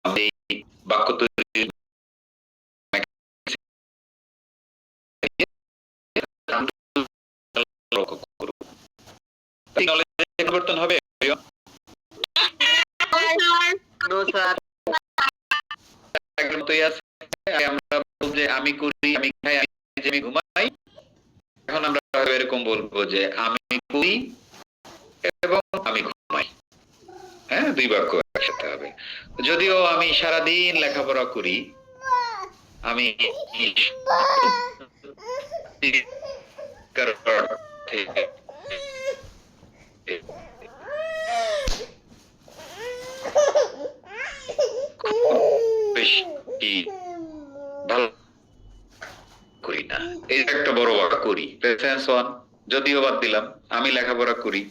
এই বাক্য তৈরি পরিবর্তন হবে। আমরা যে আমি করি, আমি খাই, আমি ঘুমাই। এখন আমরা এরকম বলবো যে আমি করি এবং আমি ঘুমাই। হ্যাঁ, দুই বাক্য একসাথে হবে। যদিও আমি সারাদিন লেখাপড়া করি, আমি বেশি ভালো করি না। এই একটা বড় বাক্য করি, প্রেজেন্স ওয়ান। যদিও বাদ দিলাম, আমি লেখাপড়া করি,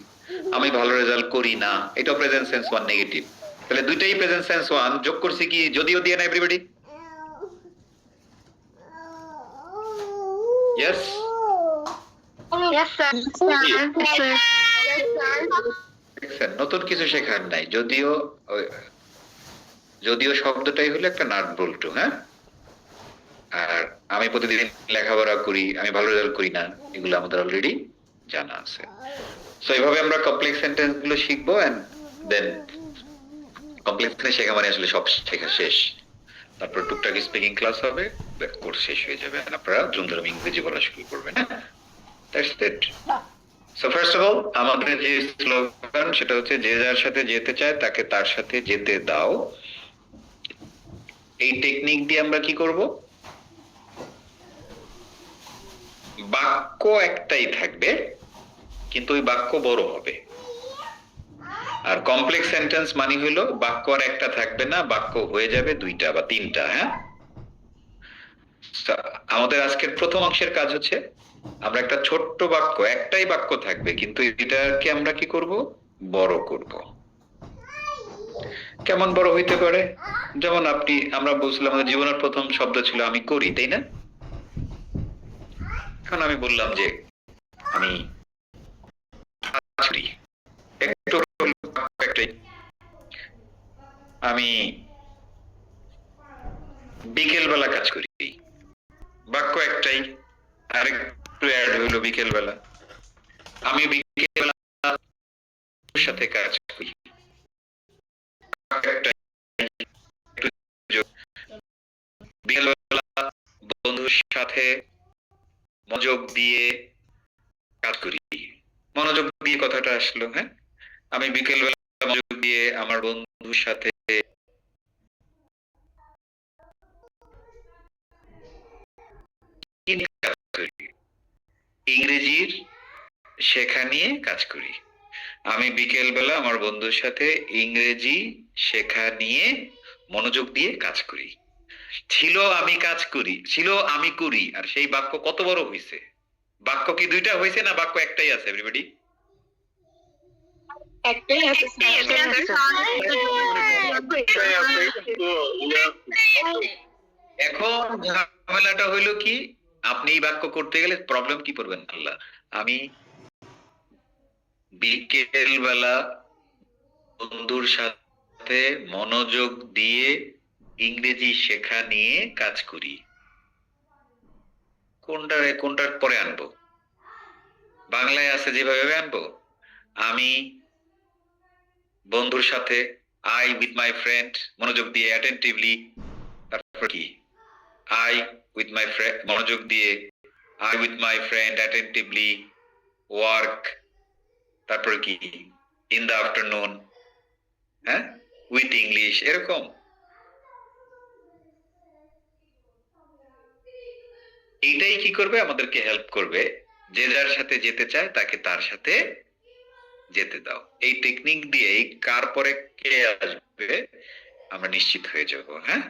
আমি ভালো রেজাল্ট করি না, এটা প্রেজেন্ট সেন্স ওয়ান নেগেটিভ। তাহলে দুইটাই প্রেজেন্ট সেন্স ওয়ান, যোগ করছি কি যদিও দিয়ে না everybody? Yes Yes, sir. Yes, sir. নতুন কিছু শেখার নাই। যদিও যদিও শব্দটাই হলো একটা নাট বল্টু। হ্যাঁ, আর আমি প্রতিদিন লেখাপড়া করি, আমি ভালো রেজাল্ট করি না, এগুলো আমাদের অলরেডি জানা আছে। সো এইভাবে আমরা কমপ্লেক্স সেন্টেন্স গুলো শিখবো, এন্ড দেন কমপ্লেক্স শেখা মানে আসলে সব শেখা শেষ। তারপর টুকটাক স্পিকিং ক্লাস হবে, কোর্স শেষ হয়ে যাবে, আপনারা ধুমধাম ইংরেজি বলা শুরু করবেন। That's it. So first of all আমাদের যে স্লোগান সেটা হচ্ছে যে যার সাথে যেতে চায় তাকে তার সাথে যেতে দাও। এই টেকনিক দিয়ে আমরা কি করব? বাক্য একটাই থাকবে, কিন্তু ওই বাক্য বড় হবে। আর কমপ্লেক্স সেন্টেন্স মানে হলো বাক্য আর একটা থাকবে না, বাক্য হয়ে যাবে দুইটা বা তিনটা। হ্যাঁ, আমাদের আজকের প্রথম অংশের কাজ হচ্ছে আমরা একটা ছোট্ট বাক্য, একটাই বাক্য থাকবে, কিন্তু এটাকে আমরা কি করব? বড় করব। কেমন বড় হইতে পারে? যেমন আমরা বুঝলাম আমাদের জীবনের প্রথম শব্দ ছিল আমি করি, তাই না? এখন আমি বললাম যে আমি আমি বিকেল বেলা কাজ করি, বাক্য একটাই, আরেকটু অ্যাড হইলো বিকেল বেলা। আমি বিকেল বেলা সাথে কাজ করি, বিকেল বেলা বন্ধুর সাথে মনোযোগ দিয়ে কাজ করি। মনোযোগ দিয়ে কথাটা আসলো। হ্যাঁ, আমি বিকেল বেলা মনোযোগ দিয়ে আমার বন্ধুর সাথে ইংরেজির শেখা নিয়ে কাজ করি। আমি বিকেল বেলা আমার বন্ধুর সাথে ইংরেজি শেখা নিয়ে মনোযোগ দিয়ে কাজ করি। ছিল আমি কাজ করি, ছিল আমি করি, আর সেই বাক্য কত বড় হয়েছে? বাক্য কি দুইটা হয়েছে না বাক্য একটাই আছে এভরিবডি? এখন ঝামেলাটা হইলো কি, আপনি এই বাক্য করতে গেলে প্রবলেম কি পড়বেন? আল্লাহ, আমি বিকেল বেলা বন্ধুর সাথে মনোযোগ দিয়ে ইংরেজি শেখা নিয়ে কাজ করি। কোনটার পরে আনবো? বাংলায় আছে যেভাবে আনবো। আমি বন্ধুর সাথে, আই উইথ মাই ফ্রেন্ড, মনোযোগ দিয়ে অ্যাটেন্টিভলি। তারপর কি? আই উইথ মাই ফ্রেন্ড, মনোযোগ দিয়ে I with my friend attentively work. তারপর কি? In the afternoon. হ্যাঁ, উইথ ইংলিশ, এরকম। এইটাই কি করবে? আমাদেরকে হেল্প করবে। যে যার সাথে যেতে চায় তাকে তার সাথে যেতে দাও। এই টেকনিক দিয়ে কার পরে কে আসবে আমরা নিশ্চিত হয়ে যাব। হ্যাঁ,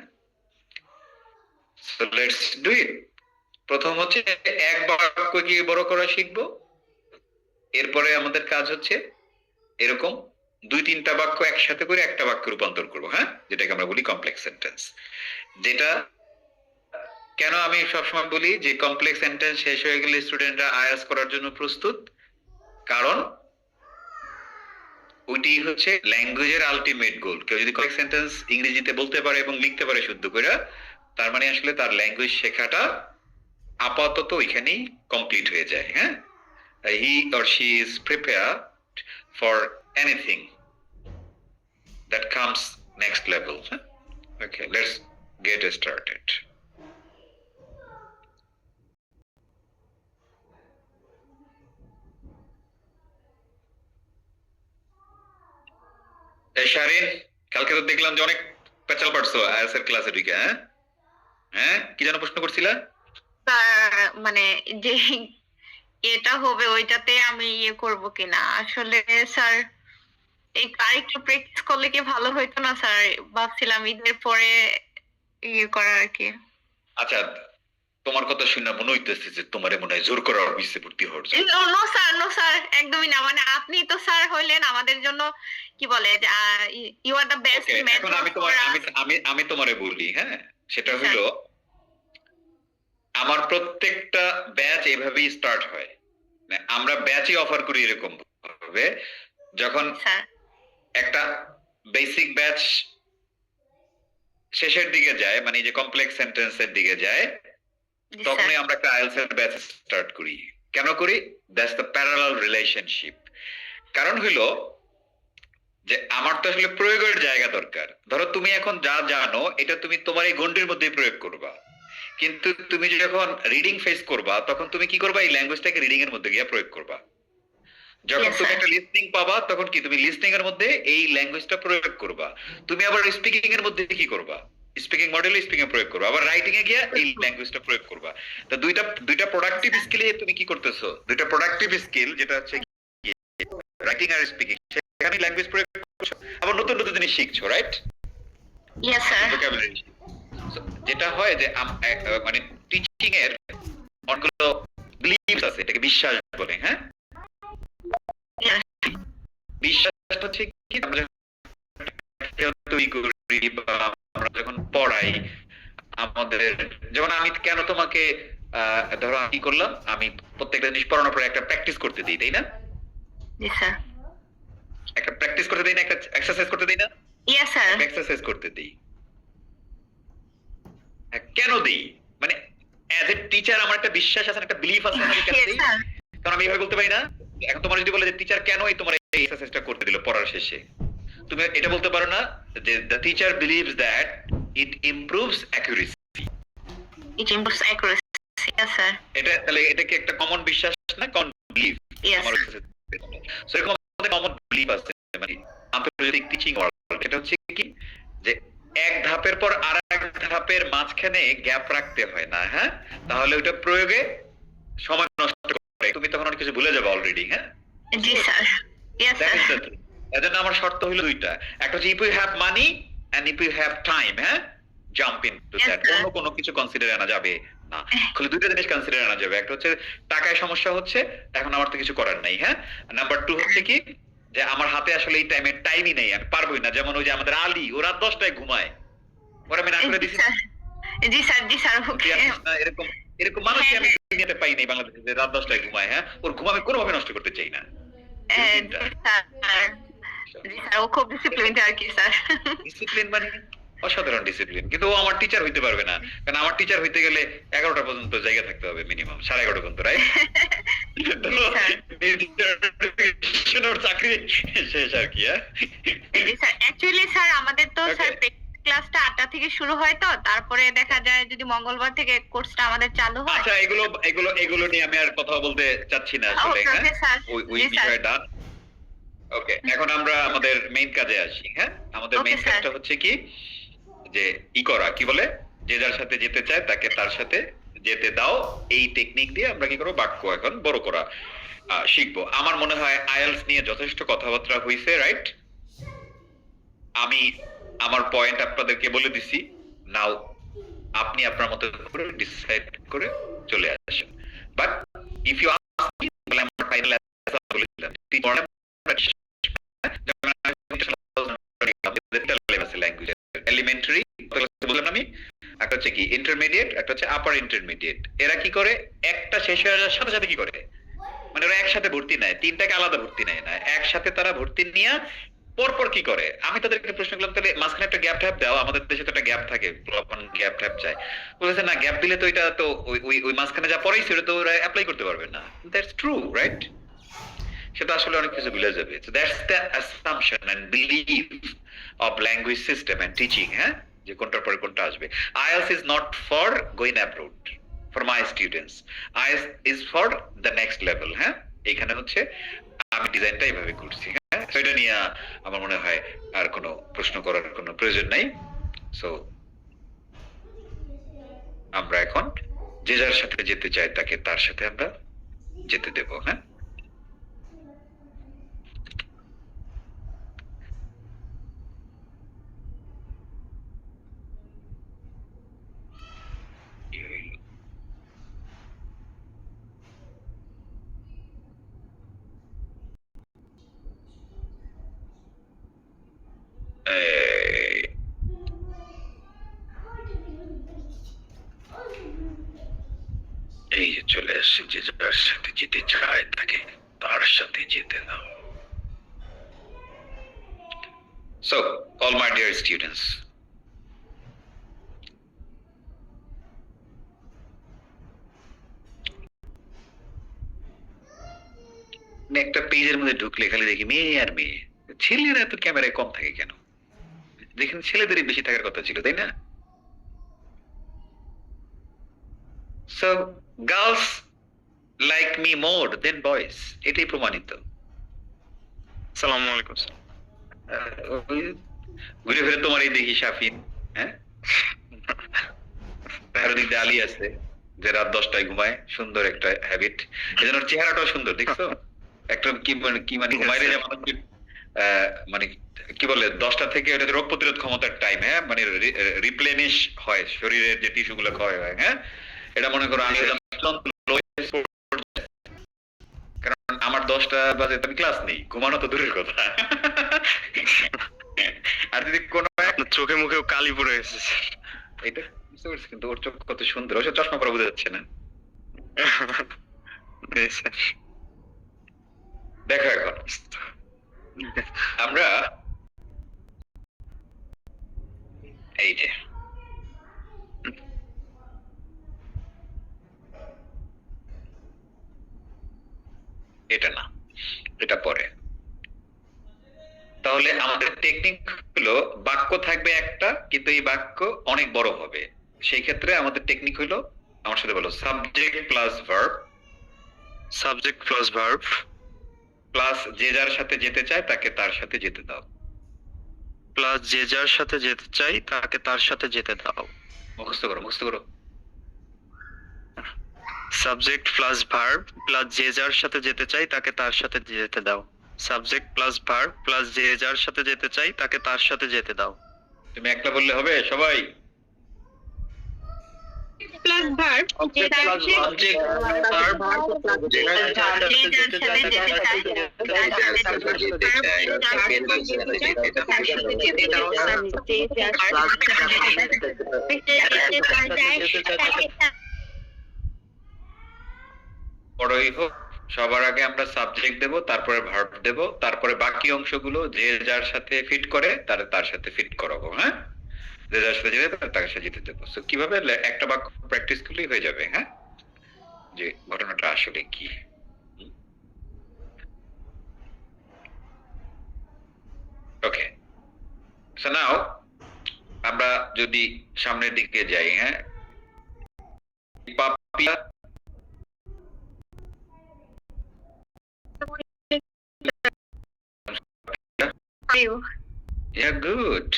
সো লেটস ডু ইট। প্রথম হচ্ছে এক বাক্য কি বড় করা শিখবো। এরপরে আমাদের কাজ হচ্ছে এরকম দুই তিনটা বাক্য একসাথে করে একটা বাক্যে রূপান্তর করবো। হ্যাঁ, যেটাকে আমরা বলি কমপ্লেক্স সেন্টেন্স। যেটা কেন আমি সবসময় বলি যে কমপ্লেক্স সেন্টেন্স শেষ হয়ে গেলে স্টুডেন্টরা আইএলটিএস করার জন্য প্রস্তুত, কারণ ওইটি হচ্ছে ল্যাঙ্গুয়েজের আলটিমেট গোল। কেউ যদি কয়েক সেন্টেন্স ইংরেজিতে বলতে পারে এবং লিখতে পারে শুদ্ধ করে, তার মানে আসলে তার ল্যাঙ্গুয়েজ শেখাটা আপাতত ওইখানেই কমপ্লিট হয়ে যায়। হ্যাঁ, he or she is prepared for anything that comes next level. Okay, let's get started. Sharin, কালকে তো দেখলাম যে অনেক পেঁচাল পারছো আইএলটিএস এর ক্লাসে ঢুকে। হ্যাঁ হ্যাঁ, কি যেন প্রশ্ন করছিলা? স্যার মানে যে এটা হবে ওইটাতে আমি করব কিনা আসলে স্যার, এই আরেকটু প্র্যাকটিস করলে কি ভালো হইতো না স্যার? ভাবছিলাম ঈদের পরে করার আর কি। আচ্ছা, তোমার কথা শুনে মনে হইতেছে যে তোমারে মনে হয় জোর করা হইছে ভর্তি হওয়ার জন্য। নো স্যার, নো স্যার, একদমই না। মানে আপনি তো স্যার হইলেন আমাদের জন্য, কি বলে, you are the best okay, man এখন আমি তোমার আমি তোমারে বলি। হ্যাঁ, সেটা হলো আমার প্রত্যেকটা ব্যাচ এভাবেই স্টার্ট হয়। মানে আমরা ব্যাচই অফার করি এরকম ভাবে, যখন স্যার। একটা বেসিক ব্যাচ শেষের দিকে যায়, মানে যে কমপ্লেক্স সেন্টেন্সের দিকে যায়, তখনই আমরা একটা আইএলটিএস এর ব্যাচ স্টার্ট করি। কেন করি? That's the parallel relationship. কারণ হলো যে আমার তো আসলে প্রয়োগের জায়গা দরকার। ধরো তুমি এখন যা জানো এটা তুমি তোমার এই গন্ডির মধ্যে প্রয়োগ করবা, কিন্তু তুমি যখন রিডিং ফেস করবা তখন তুমি কি করবা? এই ল্যাঙ্গুয়েজটাকে রিডিং এর মধ্যে গিয়ে প্রয়োগ করবা। যখন তুমি একটা লিসনিং পাবা তখন কি তুমি লিসনিং এর মধ্যে এই ল্যাঙ্গুয়েজটা প্রয়োগ করবা। তুমি আবার স্পিকিং এর মধ্যে কি করবা? স্পিকিং মডেলে স্পিকিং প্রয়োগ করবা, আবার রাইটিং এ গিয়ে এই ল্যাঙ্গুয়েজটা প্রয়োগ করবা। তো দুইটা প্রোডাক্টিভ স্কিলে তুমি কি করতেছো? দুইটা প্রোডাক্টিভ স্কিল, যেটা হচ্ছে রাইটিং আর স্পিকিং, সেখানে ল্যাঙ্গুয়েজ প্রয়োগ করছো, আবার নতুন নতুন জিনিস শিখছো, রাইট? Yes sir. ভোকাবুলারি। যেটা হয় যে মানে টিচিং এর অনেকগুলো বিলিভস আছে, এটাকে বিশ্বাস বলে। হ্যাঁ, বিশ্বাস হচ্ছে কি, আমরা তৈরি করি বা আমরা যখন পড়াই, আমাদের যেমন আমি কেন তোমাকে ধরো আমি কি করলাম, আমি প্রত্যেকটা জিনিস পড়ানোর পরে একটা প্র্যাকটিস করতে দিই, তাই না? জি স্যার। একটা প্র্যাকটিস করতে দিই না, একটা এক্সারসাইজ করতে দিই না? Yes sir. এক্সারসাইজ করতে দিই। কেন দিই? মানে অ্যাজ এ টিচার আমার একটা বিশ্বাস আছে, একটা বিলিফ আছে, আমি কেন দিই? কারণ আমি এভাবে বলতে পারি না। এখন তোমার যদি বলে যে টিচার কেন এই তোমার এই এক্সারসাইজটা করতে দিল পড়ার শেষে, তুমি এটা বলতে পারো না যে the teacher believes that it improves accuracy. It improves accuracy. Yes sir. এটা তাহলে এটা কি একটা কমন বিশ্বাস না, কমন বিলিফ? আমার সো এরকম আমাদের কমন বিলিফ আছে। মানে আন্তর্জাতিক টিচিং ওয়ার্ল্ড, এটা হচ্ছে কি যে এক ধাপের পর আরেক ধাপের মাঝখানে গ্যাপ রাখতে হয় না। হ্যাঁ, তাহলে ওইটা প্রয়োগে সময় নষ্ট করে তুমি তখন অনেক কিছু ভুলে যাবে অলরেডি। হ্যাঁ, জি স্যার। Yes sir. এজন্য আমার শর্ত হলো দুইটা। একটা হচ্ছে if you have money and if you have time, হ্যাঁ, জাম্প ইনটু দ্যাট। কোনো কিছু কনসিডার আনা যাবে না, খালি দুইটা জিনিস কনসিডার আনা যাবে। একটা হচ্ছে টাকায় সমস্যা হচ্ছে, এখন আমার তো কিছু করার নাই। হ্যাঁ, নাম্বার 2 হচ্ছে কি যে আমার হাতে আসলে এই টাইমই নেই, আমি পারবোই না। যেমন ওই যে আমাদের আলী, ও রাত 10টায় ঘুমায়, ওরা আমি না করে দিছি। জি স্যার, জি স্যার। ওকে, এরকম এরকম মানুষ আমি দুনিয়াতে পাই নাই বাংলাদেশে যে রাত 10টায় ঘুমায়। হ্যাঁ, ওর ঘুম আমি কোনোভাবে নষ্ট করতে চাই না। জি স্যার, ও খুব ডিসিপ্লিনড আর কি স্যার। ডিসিপ্লিন মানে অসাধারণ ডিসিপ্লিন, কিন্তু ও আমার টিচার হইতে পারবে না। কারণ আমার টিচার হইতে গেলে 11টা পর্যন্ত জায়গা থাকতে হবে, মিনিমাম 11:30 পর্যন্ত, রাইট? চাকরি শেষ আর কি। জি স্যার, অ্যাকচুয়ালি স্যার আমাদের তো স্যার ক্লাসটা 8টা থেকে শুরু হয়, তো তারপরে দেখা যায় যদি মঙ্গলবার থেকে কোর্সটা আমাদের চালু হয়। আচ্ছা, এগুলো নিয়ে আমি আর কথা বলতে চাচ্ছি না আসলে। হ্যাঁ, ওই বিষয়টা ওকে। এখন আমরা আমাদের মেইন কাজে আসি। হ্যাঁ, আমাদের মেইন কাজটা হচ্ছে কি যে করা, কি বলে, যে যার সাথে যেতে চায় তাকে তার সাথে যেতে দাও। এই টেকনিক দিয়ে আমরা কি করবো, বাক্য এখন বড় করা শিখবো। আমার মনে হয় আইএলটিএস নিয়ে যথেষ্ট কথাবার্তা হয়েছে, রাইট? আমি আমার পয়েন্ট আপনাদেরকে বলে দিছি। নাও আপনি আপনার মতো করে ডিসাইড করে চলে আসেন। But if you ask me, বলে আমার ফাইনাল অ্যান্সার বলেছিলাম ল্যাঙ্গুয়েজ এলিমেন্টারি বললাম আমি, একটা হচ্ছে কি ইন্টারমিডিয়েট, একটা হচ্ছে আপার ইন্টারমিডিয়েট। এরা কি করে, একটা শেষ হয়ে যাওয়ার সাথে সাথে কি করে মানে ওরা একসাথে ভর্তি নেয়, তিনটাকে আলাদা ভর্তি নেয় না, একসাথে তারা ভর্তি নিয়ে পরপর কি করে, আমি তাদেরকে প্রশ্ন করলাম তাহলে মাঝখানে একটা গ্যাপ ট্যাপ দাও, আমাদের দেশে তো একটা গ্যাপ থাকে, গ্যাপ ট্যাপ চাই। বলেছে না, গ্যাপ দিলে তো এটা তো ওই ওই ওই মাঝখানে যা পড়াইছে ওটা তো ওরা অ্যাপ্লাই করতে পারবে না। That's true, right? সেটা আসলে অনেক কিছু ভুলে যাবে। So that's the assumption and belief of language system and teaching, হ্যাঁ, যে কোনটার পরে কোনটা আসবে। IELTS is not for going abroad for my students, IELTS is for the next level, হ্যাঁ। এখানে হচ্ছে আমি ডিজাইনটা এইভাবে করছি, হ্যাঁ। So এটা নিয়ে আমার মনে হয় আর কোনো প্রশ্ন করার কোনো প্রয়োজন নাই। সো আমরা এখন যে যার সাথে যেতে চাই তাকে তার সাথে আমরা যেতে দেব, হ্যাঁ। এই এই যে চলে আসছে, যে যার সাথে যেতে চায় তাকে তার সাথে যেতে দাও। So, all my dear students, আমি একটা পেজের মধ্যে ঢুকলে খালি দেখি মেয়ে আর মেয়ে। ছেলেরা এত ক্যামেরায় কম থাকে কেন? যেখানে ছেলেদেরই বেশি থাকার কথা ছিল, তাই না? So, girls like me more than boys, এটাই প্রমাণিত। আসসালামু আলাইকুম স্যার। ওই ঘুরে ফিরে তোমারই দেখি শাফিন, হ্যাঁ, আর ওদিক দিয়ে আলী আছে যে রাত 10টায় ঘুমায়, সুন্দর একটা হ্যাবিট। এজন্য ওর চেহারাটাও সুন্দর, দেখছো? একটা কি মানে ঘুমাইলে যেমন মানে কি বলে 10টা থেকে এটা রোগ প্রতিরোধ ক্ষমতার টাইম, হ্যাঁ, মানে রিপ্লেনিশ হয় শরীরের যে টিস্যু গুলো ক্ষয় হয়, হ্যাঁ। এটা মনে করো আমি কারণ আমার 10টা বাজে আমি ক্লাস নেই, ঘুমানো তো দূরের কথা। আর যদি কোনো আপনার চোখে মুখেও কালি পড়ে গেছে স্যার। এটা বুঝতে পারছি, কিন্তু ওর চোখ কত সুন্দর, ওর চশমা পরা বোঝা যাচ্ছে না। জি স্যার। দেখো এখন আমরা এই যে এটা না, এটা পরে। তাহলে আমাদের টেকনিক হলো বাক্য থাকবে একটা, কিন্তু এই বাক্য অনেক বড় হবে। সেই ক্ষেত্রে আমাদের টেকনিক হলো, আমার সাথে বলো, subject plus verb subject plus verb plus যে যার সাথে যেতে চায় তাকে তার সাথে যেতে দাও। প্লাস যে যার সাথে যেতে চাই তাকে তার সাথে যেতে দাও। মুখস্থ করো, মুখস্থ করো। সাবজেক্ট প্লাস ভার্ব প্লাস যে যার সাথে যেতে চাই তাকে তার সাথে যেতে দাও। সাবজেক্ট প্লাস ভার্ব প্লাস যে যার সাথে যেতে চাই তাকে তার সাথে যেতে দাও। তুমি একলা বললে হবে সবাই? Plus verb Object plus verb যে যার সাথে যেতে চায় বড়ই হোক, সবার আগে আমরা সাবজেক্ট দেব, তারপরে ভার্ব দেব, তারপরে বাকি অংশগুলো যে যার সাথে ফিট করে তার সাথে ফিট করাবো, হ্যাঁ। যে যার সাথে যেতে তার সাথে যেতে দেবো। So, কিভাবে একটা বাক্য প্র্যাকটিস করলেই হয়ে যাবে, হ্যাঁ, যে ঘটনাটা আসলে কি। ওকে, সো নাও আমরা যদি সামনের দিকে যাই, হ্যাঁ, পাপিয়া Yeah, good.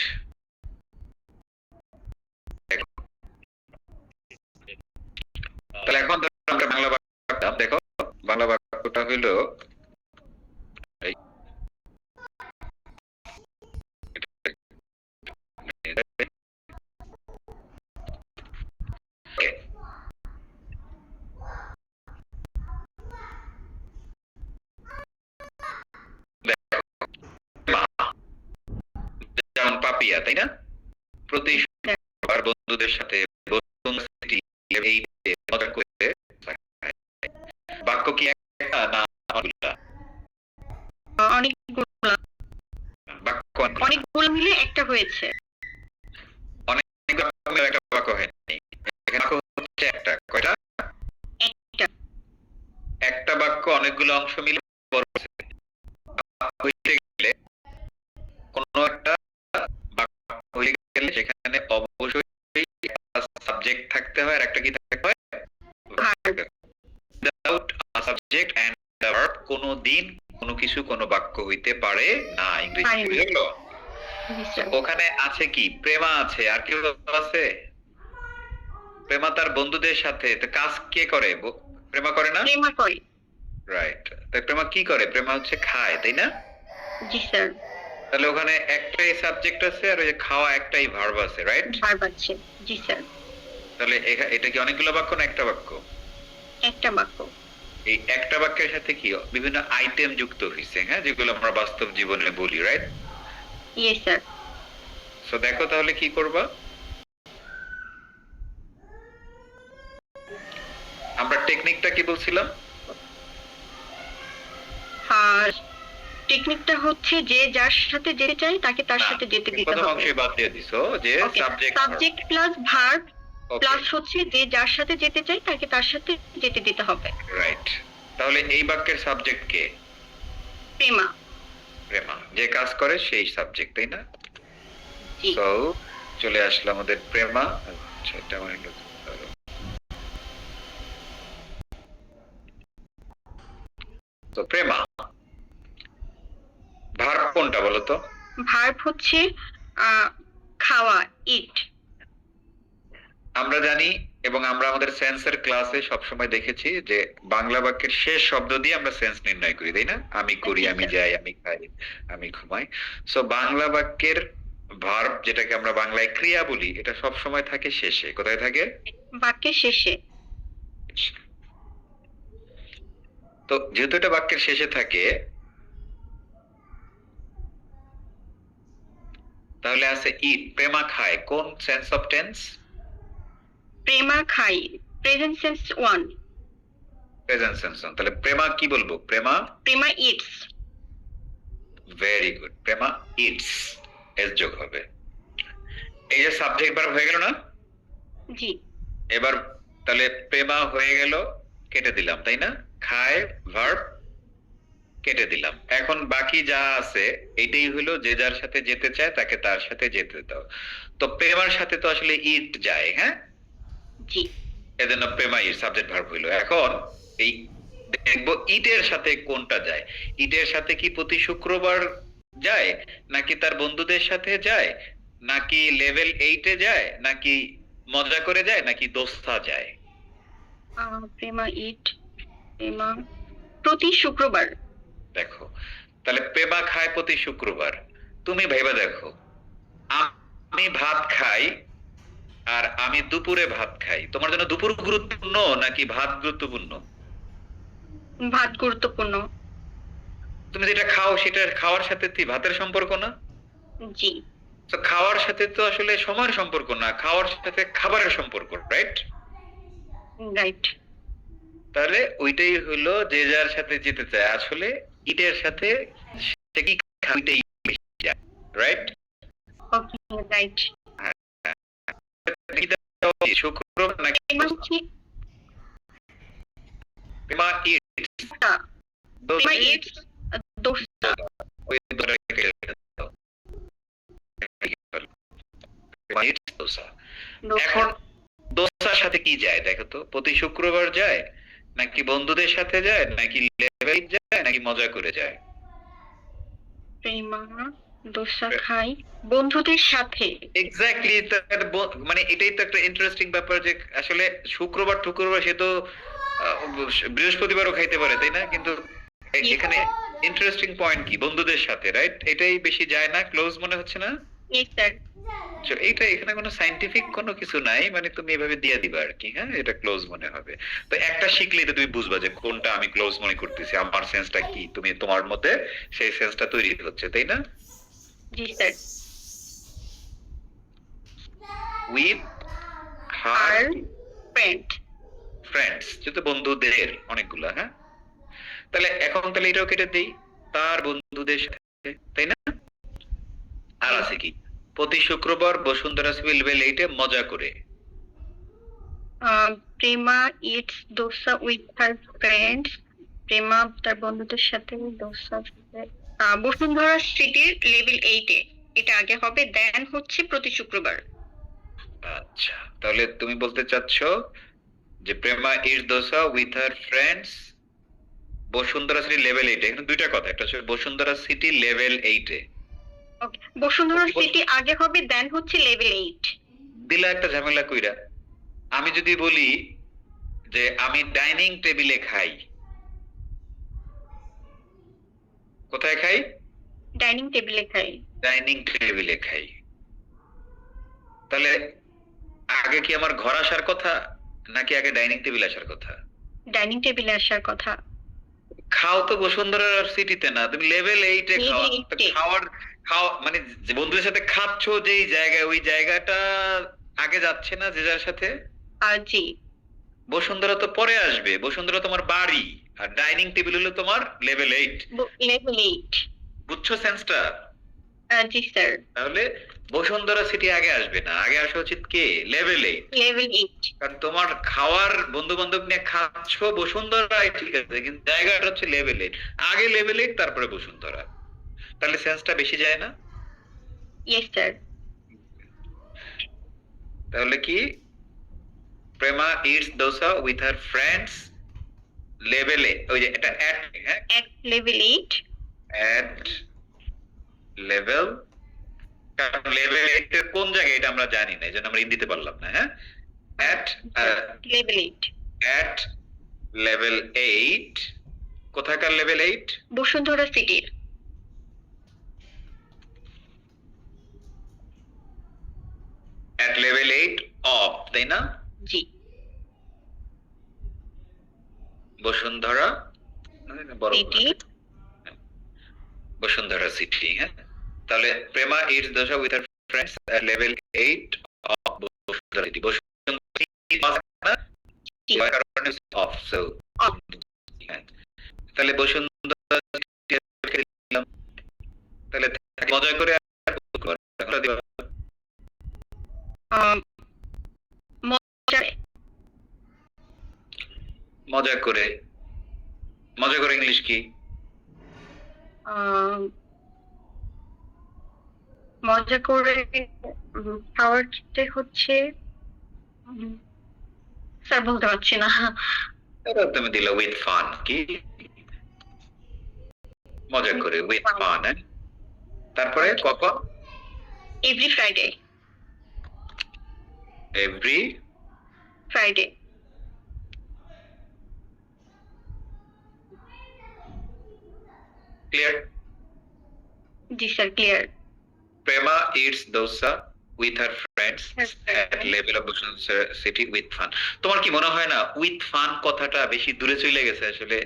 তাহলে এখন ধরো আমরা বাংলা বাক্যটা দেখো, বাংলা বাক্যটা হইলো Okay. দেখো, যেমন পাপিয়া, তাই না? প্রতি শুক্রবার বন্ধুদের সাথে মজা করে বাক্য কি একটা? না অনেকগুলা? অনেকগুলো বাক্য অনেকগুলা? অনেকগুলো মিলে একটা হয়েছে। অনেকগুলা বাক্য মিলে একটা বাক্য হয়নি। এখানে বাক্য হচ্ছে একটা। কয়টা? একটা। একটা বাক্য অনেকগুলো অংশ মিলে বড় হয়েছে। বাক্য হইতে গেলে কোনো একটা বাক্য হয়ে গেলে সেখানে অবশ্যই সাবজেক্ট থাকতে হয় আর একটা কি থাকতে হয়? Verb। Without subject and verb কোনো দিন কোনো কিছু কোনো বাক্য হইতে পারে না ইংরেজিতে। পারে না। বুঝা গেল? জি স্যার। ওখানে আছে কি? প্রেমা আছে, আর কেউ আছে? প্রেমা তার বন্ধুদের সাথে তো কাজ কে করে? প্রেমা করে না? প্রেমা করে। রাইট। তাই প্রেমা কি করে? প্রেমা হচ্ছে খায়, তাই না? জি স্যার। তাহলে ওখানে একটাই সাবজেক্ট আছে আর ওই যে খাওয়া একটাই ভার্ব আছে, রাইট? ভার্ব আছে। জি স্যার। তাহলে এটা কি অনেকগুলো বাক্য না একটা বাক্য? একটা বাক্য। এই একটা বাক্যের সাথে কি বিভিন্ন আইটেম যুক্ত হয়েছে, হ্যাঁ, যেগুলো আমরা বাস্তব জীবনে বলি, রাইট? Yes sir. সো দেখো তাহলে কি করবা? আমরা টেকনিকটা কি বলছিলাম? আর টেকনিকটা হচ্ছে যে যার সাথে যেতে চায় তাকে তার না, সাথে যেতে দিতে প্রথম হবে। অংশে বাদ দিয়ে দিছো যে okay, subject subject plus verb okay, plus হচ্ছে যে যার সাথে যেতে চায় তাকে তার সাথে যেতে দিতে হবে। রাইট। তাহলে এই বাক্যের সাবজেক্ট কে? প্রেমা। প্রেমা। যে কাজ করে সেই সাবজেক্ট, তাই না? জি। সো চলে আসলো আমাদের প্রেমা। আচ্ছা, এটা আমার একটু ধরো। তো প্রেমা ভার্ব কোনটা বলো তো? ভার্ব হচ্ছে খাওয়া, ইট। আমরা জানি এবং আমরা আমাদের সেন্সের ক্লাসে সবসময় দেখেছি যে বাংলা বাক্যের শেষ শব্দ দিয়ে আমরা সেন্স নির্ণয় করি, তাই না? আমি করি, আমি যাই, আমি খাই, আমি ঘুমাই। সো বাংলা বাক্যের ভার্ব, যেটাকে আমরা বাংলায় ক্রিয়া বলি, এটা সব সময় থাকে শেষে। কোথায় থাকে? বাক্যের শেষে। তো যেহেতু এটা বাক্যের শেষে থাকে, তাহলে আছে ইট। প্রেমা খায় কোন সেন্স অফ টেন্স? প্রেমা খাই, প্রেজেন্ট সেন্স 1। Present sense. তাহলে প্রেমা কি বলবো? Prema Prema it's. Very good. Prema it's S যোগ হবে। এই যে সাবজেক্ট ভার্ব হয়ে গেল না? জি। এবার তাহলে প্রেমা হয়ে গেল, কেটে দিলাম, তাই না? খায় ভার্ব কেটে দিলাম। এখন বাকি যা আছে এটাই হলো যে যার সাথে যেতে চায় তাকে তার সাথে যেতে দাও। তো প্রেমার সাথে তো আসলে ইট যায়, হ্যাঁ, জি। এজন্য প্রেমা ইট সাবজেক্ট ভার্ব হইলো। এখন এই দেখবো ইটের সাথে কোনটা যায়। ইটের সাথে কি প্রতি শুক্রবার যায়, নাকি তার বন্ধুদের সাথে যায়, নাকি লেভেল 8-এ যায়, নাকি মজা করে যায়, নাকি দোস্তা যায়? প্রেমা ইট, প্রেমা প্রতি শুক্রবার। দেখো, তাহলে প্রেমা খায় প্রতি শুক্রবার। তুমি ভেবে দেখো, আমি ভাত খাই আর আমি দুপুরে ভাত খাই, তোমার জন্য দুপুর গুরুত্বপূর্ণ নাকি ভাত গুরুত্বপূর্ণ? ভাত গুরুত্বপূর্ণ। তুমি যেটা খাও সেটা খাওয়ার সাথে কি ভাতের সম্পর্ক না? জি। তো খাওয়ার সাথে তো আসলে সময়ের সম্পর্ক না, খাওয়ার সাথে খাবারের সম্পর্ক, রাইট? রাইট। তাহলে ওইটাই হলো যে যার সাথে যেতে চায়। আসলে ইটের সাথে সে কি খায় ওইটাই বেশি যায়, রাইট? ওকে, রাইট। শুক্রবার নাকি প্রেমা হচ্ছে প্রেমা ইটস প্রেমা ইটস দোস্তা। ওই দুটো কেটে দাও। প্রেমা ইটস দোসা। এখন দোস্তার সাথে কি যায় দেখো তো? প্রতি শুক্রবার যায়, নাকি বন্ধুদের সাথে যায়, নাকি লেভেল যায়, নাকি মজা করে যায়? প্রেমা দোসা খাই বন্ধুদের সাথে। এক্স্যাক্টলি। মানে এটাই তো একটা ইন্টারেস্টিং ব্যাপার যে আসলে শুক্রবার টুক্রবার সে তো বৃহস্পতিবারও খাইতে পারে, তাই না? কিন্তু এখানে ইন্টারেস্টিং পয়েন্ট কি? বন্ধুদের সাথে, রাইট? এটাই বেশি যায় না? ক্লোজ মনে হচ্ছে না? Yes sir. এইটা এখানে কোনো সাইন্টিফিক কোনো কিছু নাই, মানে তুমি এভাবে দিয়ে দিবা আর কি, হ্যাঁ, এটা ক্লোজ মনে হবে। তো একটা শিখলেই তো তুমি বুঝবা যে কোনটা আমি ক্লোজ মনে করতেছি, আমার সেন্সটা কি, তুমি তোমার মধ্যে সেই সেন্সটা তৈরি হচ্ছে, তাই না? জি স্যার। উইথ আর হার ফ্রেন্ড। ফ্রেন্ডস, যেহেতু বন্ধুদের অনেকগুলা, হ্যাঁ। তাহলে এখন তাহলে এটাও কেটে দেই, তার বন্ধুদের সাথে, তাই না? আর আছে কি? প্রতি শুক্রবার বসুন্ধরা সিভিল লেভেল 8 এ মজা করে। Prema it's dosa with her friends. Prema তার বন্ধুদের সাথে দোসা বসুন্ধরা সিটির লেভেল 8 এ, এটা আগে হবে, দেন হচ্ছে প্রতি শুক্রবার। আচ্ছা, তাহলে তুমি বলতে চাচ্ছ যে Prema it's dosa with her friends Bashundhara city level 8 এ। এখানে দুইটা কথা, একটা হচ্ছে বসুন্ধরা সিটি লেভেল 8 এ ওকে, বসুন্ধরা সিটি আগে হবে, দেন হচ্ছে লেভেল 8। দিলা একটা ঝামেলা কইরা। আমি যদি বলি যে আমি ডাইনিং টেবিলে খাই, কোথায় খাই? ডাইনিং টেবিলে খাই। ডাইনিং টেবিলে খাই, তাহলে আগে কি আমার ঘর আসার কথা নাকি আগে ডাইনিং টেবিল আসার কথা? ডাইনিং টেবিলে আসার কথা। খাও তো বসুন্ধরা সিটিতে না, তুমি লেভেল 8 এ খাও। Level 8 এ। খাও মানে যে বন্ধুদের সাথে খাচ্ছ যেই জায়গায়, ওই জায়গাটা আগে যাচ্ছে না যে যার সাথে? জি। বসুন্ধরা তো পরে আসবে, বসুন্ধরা তোমার বাড়ি, আর ডাইনিং টেবিল হলো তোমার লেভেল 8। লেভেল 8। বুঝছো সেন্সটা? জি স্যার। তাহলে বসুন্ধরা সিটি আগে আসবে না, আগে আসা উচিত কে? লেভেল 8। লেভেল 8। কারণ তোমার খাওয়ার বন্ধু বান্ধব নিয়ে খাচ্ছ বসুন্ধরায়, ঠিক আছে, কিন্তু জায়গাটা হচ্ছে লেভেল 8। আগে লেভেল 8 তারপরে বসুন্ধরা। তাহলে সেন্সটা বেশি যায় না? Yes sir. তাহলে কি? Prema it's dosa with her friends লেভেলে, ওই যে এটা অ্যাট, হ্যাঁ, এট লেভেল 8। অ্যাট লেভেল, কারণ লেভেল 8 এর কোন জায়গায় এটা আমরা জানি না, এজন্য আমরা দিতে পারলাম না। হ্যাঁ, অ্যাট লেভেল 8। At level 8। কোথাকার লেভেল 8? বসুন্ধরা সিটির। অ্যাট লেভেল 8 অফ, তাই না? জি। বসুন্ধরা বড় সিটি। বসুন্ধরা সিটি। হ্যাঁ, তাহলে Prema it's dosa with her friends at level 8 of Bashundhara city. Bashundhara city কারণে অফ, সো Off. তাহলে বসুন্ধরা city দিলাম। তাহলে মজা করে মজা করে, মজা করে ইংলিশ কি? মজা করে খাওয়ারতে হচ্ছে, স্যার বলতে পারছি না। এবার তুমি দিলা উইথ ফান। কি মজা করে? With fun. তারপরে কখন? Every Friday. Every Friday. Clear? G sir, clear. Prema it's dosa with her friends Yes, sir. At level of Bashundhara city with fun. তোমার কি মনে হয় না উইথ ফান কথাটা বেশি দূরে চলে গেছে, আসলে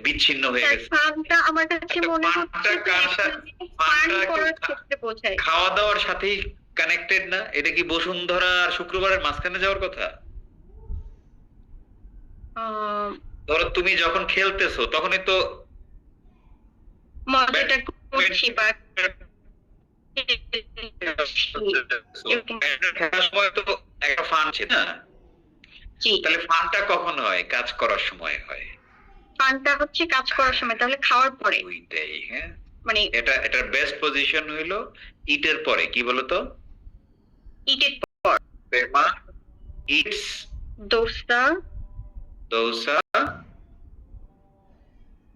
বিচ্ছিন্ন হয়ে স্যার গেছে? ফানটা আমার কাছে মনে হচ্ছে ফানটা কার সাথে? ফান ফানটা করার কি ক্ষেত্রে বোঝায়। খাওয়া দাওয়ার সাথেই কানেক্টেড না? এটা কি বসুন্ধরা আর শুক্রবারের মাঝখানে যাওয়ার কথা? ধরো তুমি যখন খেলতেছো তখনই তো মজাটা করছি বা খেলার সময় তো একটা ফান ছিল না? জি। তাহলে ফানটা কখন হয়? কাজ করার সময় হয়। ফানটা হচ্ছে কাজ করার সময়, তাহলে খাওয়ার পরে। ওইটাই। হ্যাঁ, মানে এটার বেস্ট পজিশন হইলো ইটের পরে। কি বলতো? ইটের পর। Prema it's dosa dosa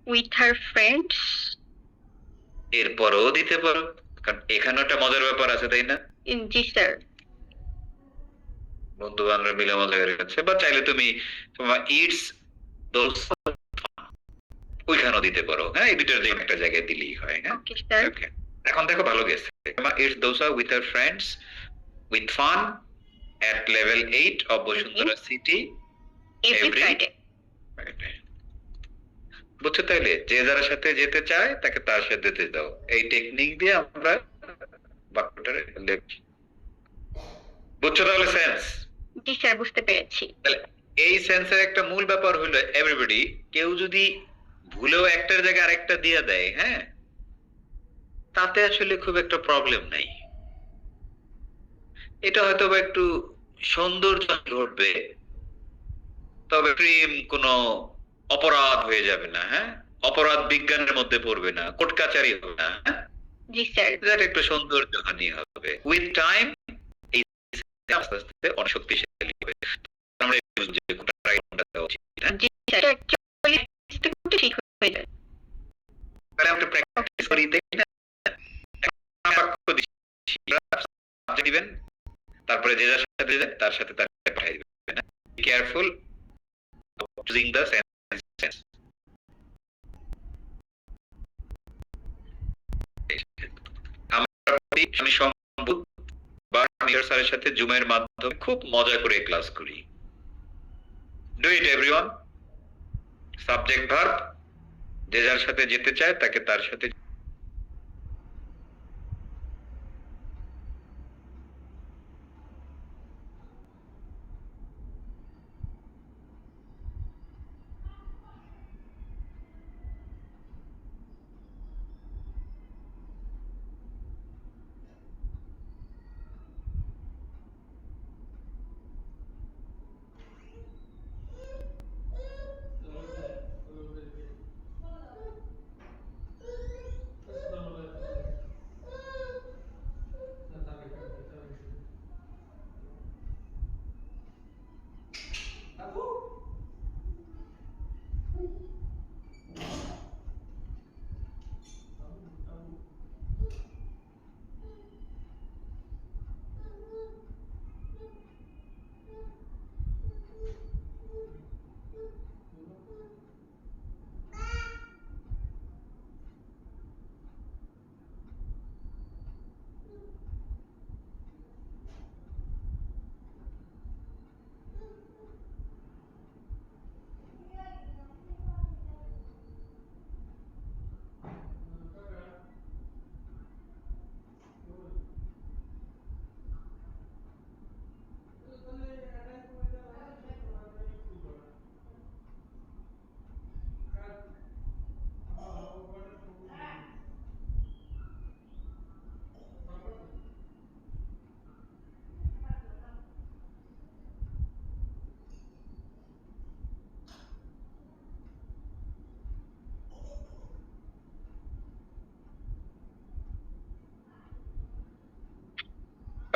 with her friends. এর পরেও দিতে পারো, কারণ এখানে একটা মজার ব্যাপার আছে, তাই না? জি স্যার। বন্ধু বান্ধব মিলে মজা হয়ে গেছে। বা চাইলে তুমি তোমার ইটস দোসা ওইখানেও দিতে পারো। হ্যাঁ, এই দুটোর যে একটা জায়গায় দিলেই হয়। হ্যাঁ, ওকে স্যার। ওকে। এখন দেখো ভালো গেছে। It's dosa with her friends with fun at level 8 of Bashundhara city every Every- Friday. বুঝছো? তাইলে যে যার সাথে যেতে চায় তাকে তার সাথে যেতে দাও। এই টেকনিক দিয়ে আমরা বাক্যটা লিখি। বুঝছো তাহলে সেন্স? জি স্যার, বুঝতে পেরেছি। এই সেন্সের একটা মূল ব্যাপার হলো এভরিবডি, কেউ যদি ভুলেও একটার জায়গায় আরেকটা দিয়ে দেয়, হ্যাঁ, তাতে আসলে খুব একটা প্রবলেম নাই। এটা হয়তো বা একটু সৌন্দর্য ঘটবে, তবে প্রেম কোনো অপরাধ হয়ে যাবে না, হ্যাঁ, অপরাধ বিজ্ঞানের মধ্যে পড়বে না, কোর্ট কাচারি হবে না, হ্যাঁ, জি স্যার। এটা একটু সৌন্দর্য হানি হবে। উইথ টাইম এই আস্তে আস্তে অনেক শক্তিশালী হবে। আমরা এই বুঝি যে কোনটা right, কোনটা দেওয়া উচিত, হ্যাঁ? জি স্যার, অ্যাকচুয়ালি ঠিক হয়ে যায়। তাহলে আমরা প্র্যাকটিস করি, তাই না? একটা বাক্য দিচ্ছি, আপনি দিবেন, তারপরে যে যার সাথে যায় তার সাথে তার পাঠিয়ে দিবেন। Be careful choosing the sentence. আমি সম্ভব বা নিয়ার স্যারের সাথে জুমের মাধ্যমে খুব মজা করে ক্লাস করি। Do it everyone. Subject verb, যে যার সাথে যেতে চায় তাকে তার সাথে।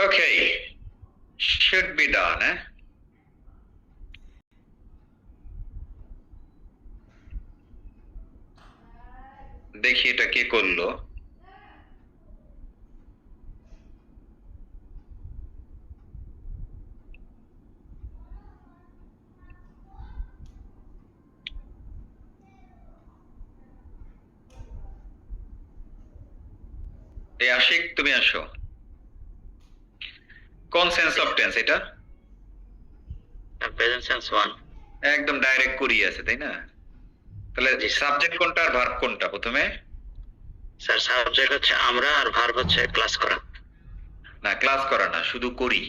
Okay, should be done, eh? দেখি এটা কে করলো। এই আশিক, তুমি আসো। কোন সেন্স অফ টেন্স এটা? Present sense one. একদম ডাইরেক্ট করি আছে, তাই না? তাহলে সাবজেক্ট কোনটা আর ভার্ব কোনটা প্রথমে? স্যার সাবজেক্ট হচ্ছে আমরা আর ভার্ব হচ্ছে ক্লাস করা। না, ক্লাস করা না, শুধু করি।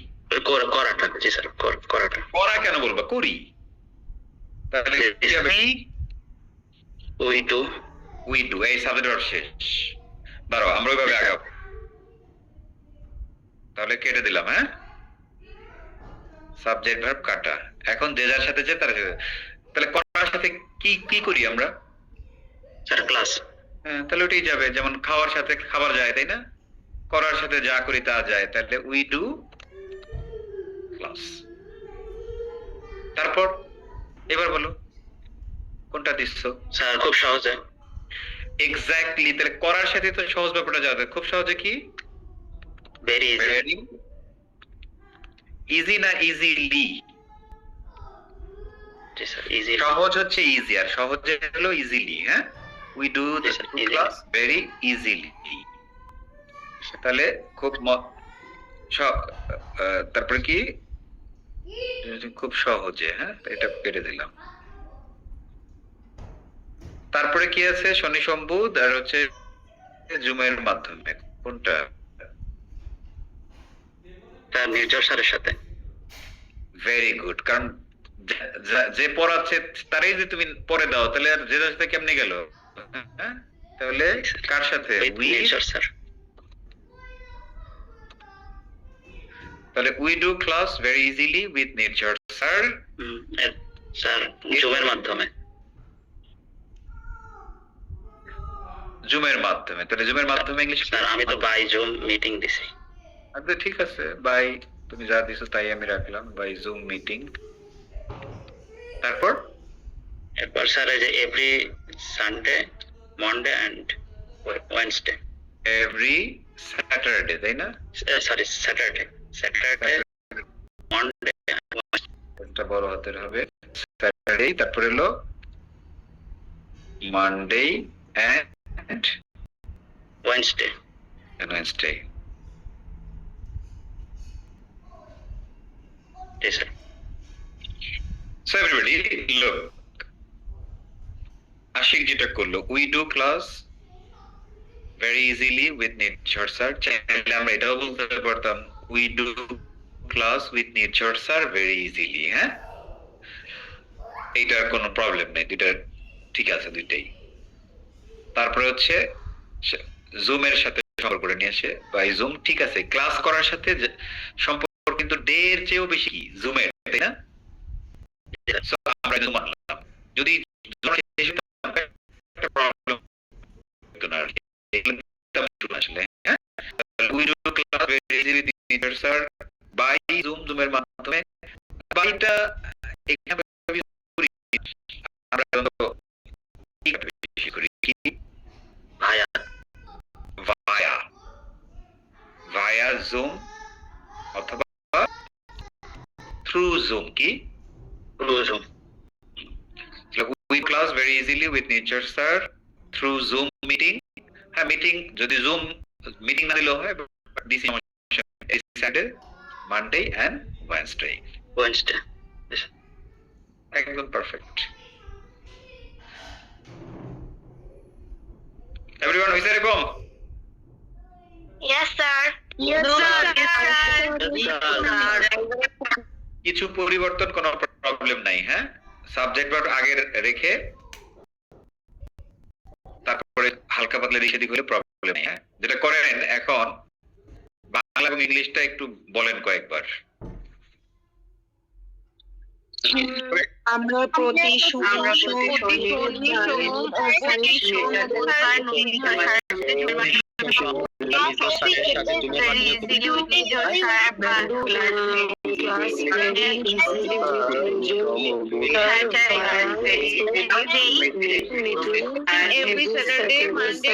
করাটা, জি স্যার, করাটা। করা কেন বলবা, করি। তাহলে কি হবে? We do. উই ডু, এই সাবজেক্ট ভার্ব শেষ। দাঁড়াও, আমরা ওইভাবে আগাবো। তাহলে কেটে দিলাম, হ্যাঁ, সাবজেক্ট ভার্ব কাটা। এখন যে যার সাথে যে তার সাথে। তাহলে করার সাথে কি কি করি আমরা? Sir class. হ্যাঁ, তাহলে ওটাই যাবে, যেমন খাওয়ার সাথে খাবার যায়, তাই না? করার সাথে যা করি তা যায়, তাহলে উই ডু ক্লাস। তারপর এবার বলো কোনটা দিচ্ছ? স্যার খুব সহজে। এক্স্যাক্টলি, তাহলে করার সাথে তো সহজ ব্যাপারটা যাবে। খুব সহজে কি? Very easy. ভেরি ইজি না ইজিলি? জি স্যার, ইজি। সহজ হচ্ছে ইজি, আর সহজে হলো ইজিলি, হ্যাঁ। We do Yes, sir, easily. Class very easily. তাহলে খুব তারপরে কি? খুব সহজে, হ্যাঁ, এটা কেটে দিলাম। তারপরে কি আছে? শনি সম্বুধ আর হচ্ছে জুমের মাধ্যমে, কোনটা? স্যার নির্জর স্যারের সাথে। ভেরি গুড, কারণ যে পড়াচ্ছে তারই যে তুমি পরে দাও, তাহলে আর যে যার সাথে কেমনে গেল? হ্যাঁ, তাহলে কার সাথে? With nature sir. তাহলে we do class very easily with nature sir. Sir জুমের মাধ্যমে। জুমের মাধ্যমে, তাহলে জুমের মাধ্যমে ইংলিশ স্যার আমি তো বাই জুম মিটিং দিছি। আচ্ছা ঠিক আছে, বাই তুমি যা দিছো তাই আমি রাখলাম, বাই জুম মিটিং। তারপর এরপর স্যার এই যে every Sunday, Monday and Wednesday. Every Saturday, তাই না? সরি স্যাটারডে, স্যাটারডে, মন্ডে, এটা বড় হাতের হবে, স্যাটারডে, তারপর হলো Monday and Wednesday. Wednesday. Yes, sir. So everybody look, Ashik যেটা করলো, we do class very easily with nature sir, চাইলে আমরা এটাও বলতে পারতাম we do class with nature sir very easily. হ্যাঁ, এইটার কোনো প্রবলেম নেই, দুইটা ঠিক আছে দুইটাই। তারপরে হচ্ছে জুমের সাথে সম্পর্ক করে নিয়ে আসে, বাই জুম, ঠিক আছে। ক্লাস করার সাথে সম্পর্ক কিন্তু ডে এর চেয়েও বেশি কি জুমের, তাই না? So, আমরা জুম আনলাম, যদি একটা প্রবলেম হতো না আর কি। আসলে হ্যাঁ, we do class very easily with nature sir by Zoom, জুমের মাধ্যমে। বাইটা এখানে আমরা বেশি করি কি ভায়া, ভায়া, ভায়া জুম অথবা থ্রু জুম। কি through Zoom? We class very easily with nature sir through Zoom meeting. হ্যাঁ, মিটিং যদি জুম মিটিং না দিলেও হয়, this Saturday, Monday and Wednesday. Wednesday. একদম পারফেক্ট। এভরিওয়ান হইছে এরকম? Yes, sir. Yes, কিছু পরিবর্তন, কোনো প্রবলেম নাই। হ্যাঁ, সাবজেক্ট ভার্ব আগের রেখে তারপরে হালকা পাতলা দিকে দিক হলে প্রবলেম নেই। হ্যাঁ, যেটা করেন এখন বাংলা এবং ইংলিশটা একটু বলেন কয়েকবার। আমরা প্রতি every Saturday, Monday, and we do Meeting every Saturday, Monday.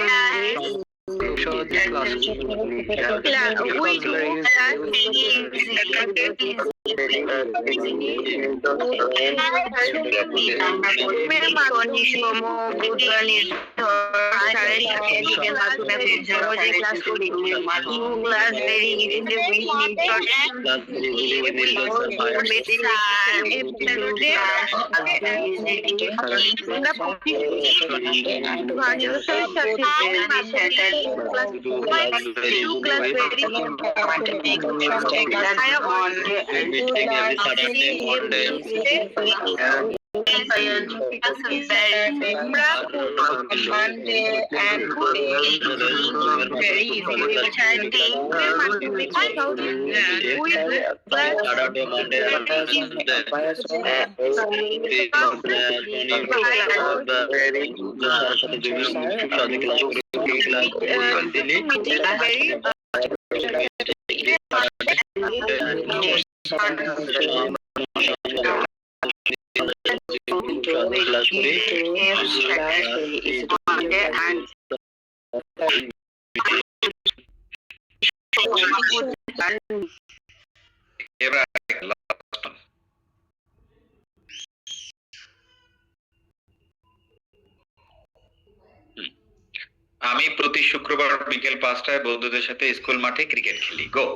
এবার আমি প্রতি শুক্রবার বিকেল 5টায় বন্ধুদের সাথে স্কুল মাঠে ক্রিকেট খেলি। গো।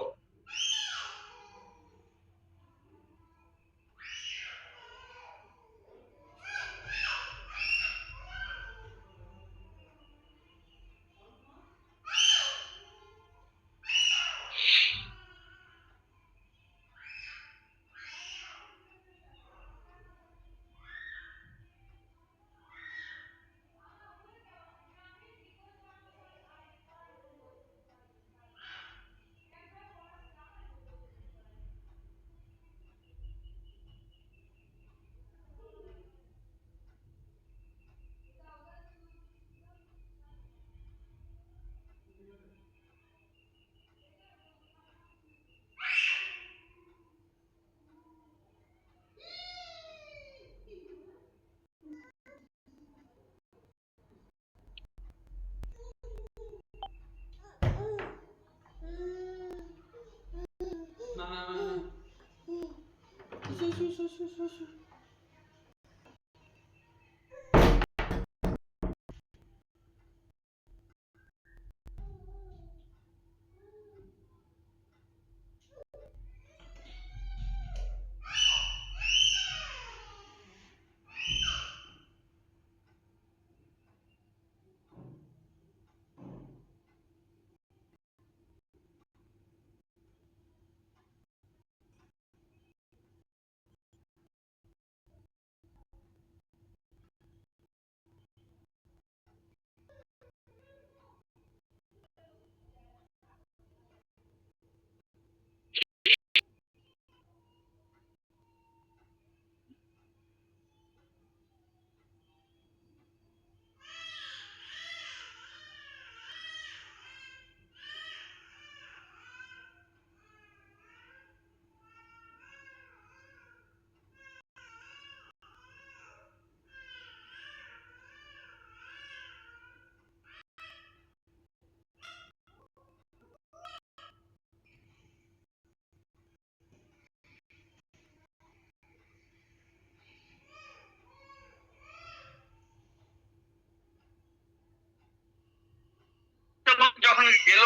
যখন গেল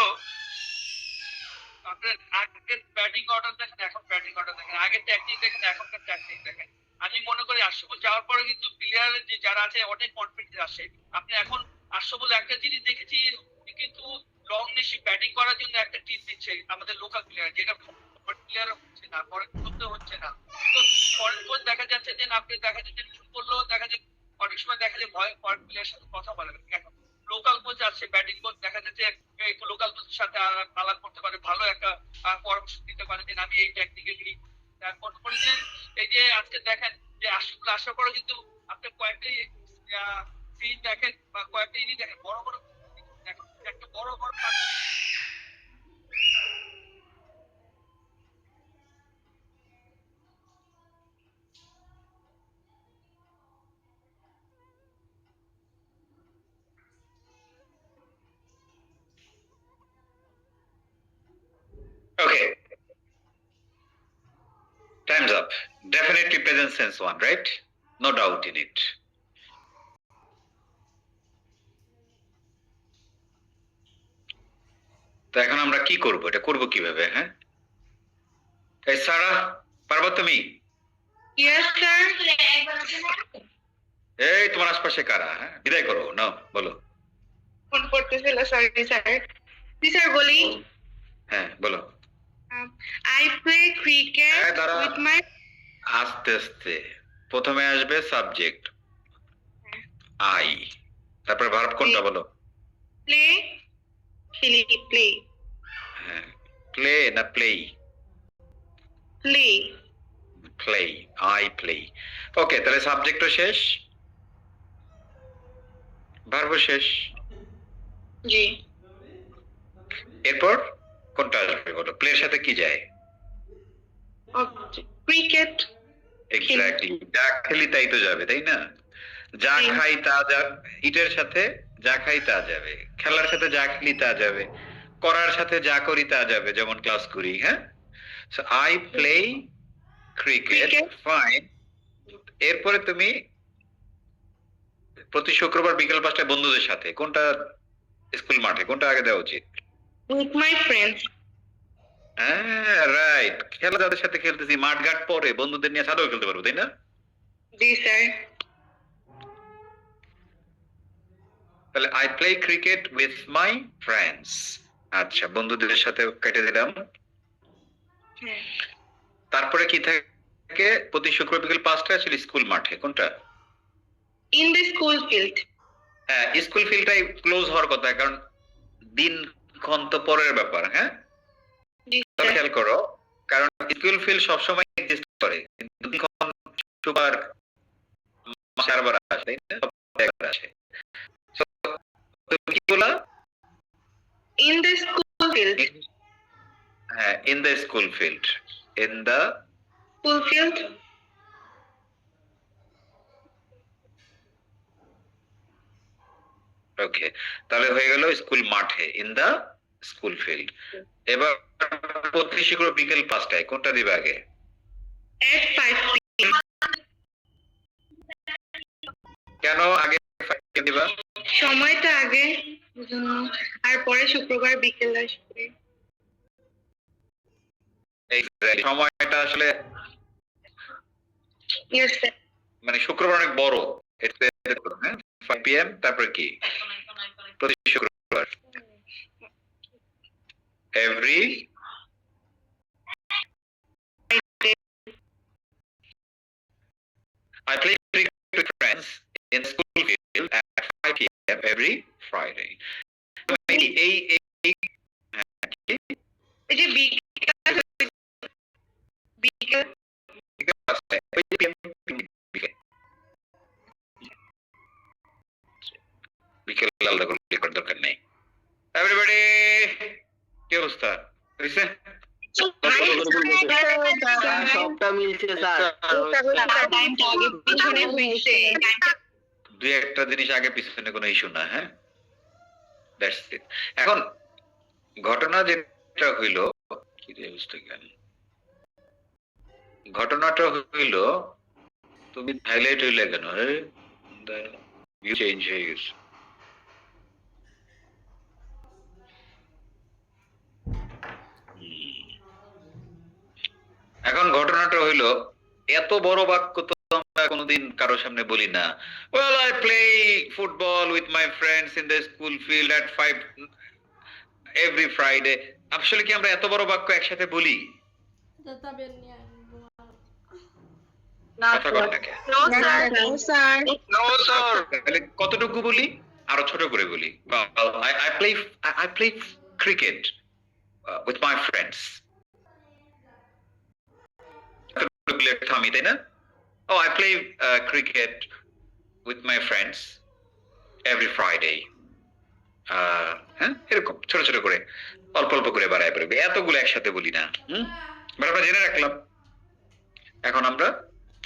আপনার আগের ব্যাটিং অর্ডার দেখেন, এখন ব্যাটিং অর্ডার দেখেন, আগের টেকনিক দেখেন, এখনকার টেকনিক দেখেন। আমি মনে করি আশরাফুল যাওয়ার পরে কিন্তু প্লেয়ারের যে যারা আছে অনেক কনফিডেন্স আসে। আপনি এখন আশরাফুল একটা জিনিস দেখেছি, উনি কিন্তু লং বেশি ব্যাটিং করার জন্য একটা টিম দিচ্ছে আমাদের লোকাল প্লেয়ার, যেটা প্লেয়ার হচ্ছে না, পরের করতে হচ্ছে না। তো পরের পর দেখা যাচ্ছে যে আপনি দেখা যাচ্ছে শুরু করলেও দেখা যায় অনেক সময় দেখা যায় ভয় পরের প্লেয়ারের সাথে কথা বলে না। এখন লোকাল কোচ আছে, ব্যাটিং কোচ দেখা যাচ্ছে লোকাল কোচের সাথে আলাপ করতে পারে, ভালো একটা পরামর্শ দিতে পারে যে আমি এই টেকনিক্যালি। তারপর যে এই যে আজকে দেখেন যে আশরাফুল আসার পরে কিন্তু আপনি কয়েকটি সিন দেখেন বা কয়েকটি ইনি দেখেন, বড় বড় দেখেন, একটা বড় বড় Okay, time's up. Definitely present sense one, right? No doubt in it. তো এখন আমরা কি করব, এটা করব কিভাবে? হ্যাঁ, এই সারা, পারবো তুমি? Yes sir. এই তোমার আশপাশে কারা? হ্যাঁ, বিদায় করো, নাও বলো। ফোন করতেছিল, সরি স্যার। জি স্যার, বলি। হ্যাঁ বলো। আই প্লে ক্রিকেট হ্যাঁ, দাঁড়া। উইথ মাই আস্তে আস্তে প্রথমে আসবে সাবজেক্ট আই, তারপর ভার্ব কোনটা বলো? প্লে, খেলি, প্লে, হ্যাঁ, প্লে না play? Play. Play, I play. Okay, তাহলে সাবজেক্টও শেষ, ভার্বও শেষ। জি। এরপর কোনটা আসবে বলো? প্লের সাথে কি যায়? ক্রিকেট। এক্স্যাক্টলি, যা খেলি তাই তো যাবে, তাই না? যা জি। খাই তা যা, ইটের সাথে যা খাই তা যাবে, খেলার সাথে যা খেলি তা যাবে, করার সাথে যা করি তা যাবে, যেমন ক্লাস করি। হ্যাঁ, so I play cricket, Cricket. Fine. এরপরে তুমি প্রতি শুক্রবার বিকেল 5টায় বন্ধুদের সাথে, কোনটা স্কুল মাঠে, কোনটা আগে দেওয়া উচিত? With my friends. হ্যাঁ রাইট, খেলা যাদের সাথে খেলতেছি, মাঠ ঘাট পরে বন্ধুদের নিয়ে ছাদেও খেলতে পারবো, তাই না? জি স্যার। তাহলে I play cricket with my friends. আচ্ছা, বন্ধুদের সাথে কেটে দিলাম। হ্যাঁ। তারপরে কি থাকে? প্রতি শুক্রবার বিকেল 5টায় ছিল স্কুল মাঠে, কোনটা? In the school field. হ্যাঁ, স্কুল ফিল্ডটাই ক্লোজ হওয়ার কথা, কারণ দিন ক্ষণ তো পরের ব্যাপার। হ্যাঁ, জি স্যার। খেয়াল করো, কারণ স্কুল ফিল্ড সবসময় এক্সিস্ট করে, কিন্তু দিনক্ষণ শুক্রবার মাসে 4বার আসে, তাই না? সপ্তাহে একবার আসে। So, তুমি কি বলা? In the school field. হ্যাঁ, in the school field, in the school field. Okay, তাহলে হয়ে গেল স্কুল মাঠে, ইন দা স্কুল ফিল্ড। এবার প্রতি শুক্রবার বিকেল 5টায়, কোনটা দিবে আগে? এট 5 কেন আগে দিবা? সময়টা আগে জন্য, আর পরে শুক্রবার বিকেল আসবে। এই সময়টা আসলে ইয়েস স্যার। মানে শুক্রবার অনেক বড়, হ্যাঁ 5 PM তারপর কি প্রতি শুক্রবার every I play cricket with friends in school field at 5 PM every Friday. এই এই এই এই যে বিকেল বিকেল আলাদা করে করার দরকার নেই। এভরিবডি কি অবস্থা হইছে? সবটা মিলছে স্যার। দুই একটা জিনিস আগে পিছনে কোনো ইস্যু না, হ্যাঁ দ্যাটস ইট। এখন ঘটনা যেটা হইল, কি রে অবস্থা কেন, ঘটনাটা হইল তুমি হাইলাইট হইলে কেন, ভিউ চেঞ্জ হয়ে গেছে। এখন ঘটনাটা হইল এত বড় বাক্য তো আমরা কোনোদিন কারোর সামনে বলি না। Well, I play football with my friends in the school field at 5 every Friday. আসলে কি আমরা এত বড় বাক্য একসাথে বলি? কথা বল না কেন? তাহলে কতটুকু বলি? আরো ছোট করে বলি। Well, I play cricket with my friends. থামি তাই না? Oh, I play cricket with my friends every Friday. হ্যাঁ এরকম ছোট ছোট করে অল্প অল্প করে বাড়ায় পড়বে, এতগুলো একসাথে বলি না। বাট আমরা জেনে রাখলাম, এখন আমরা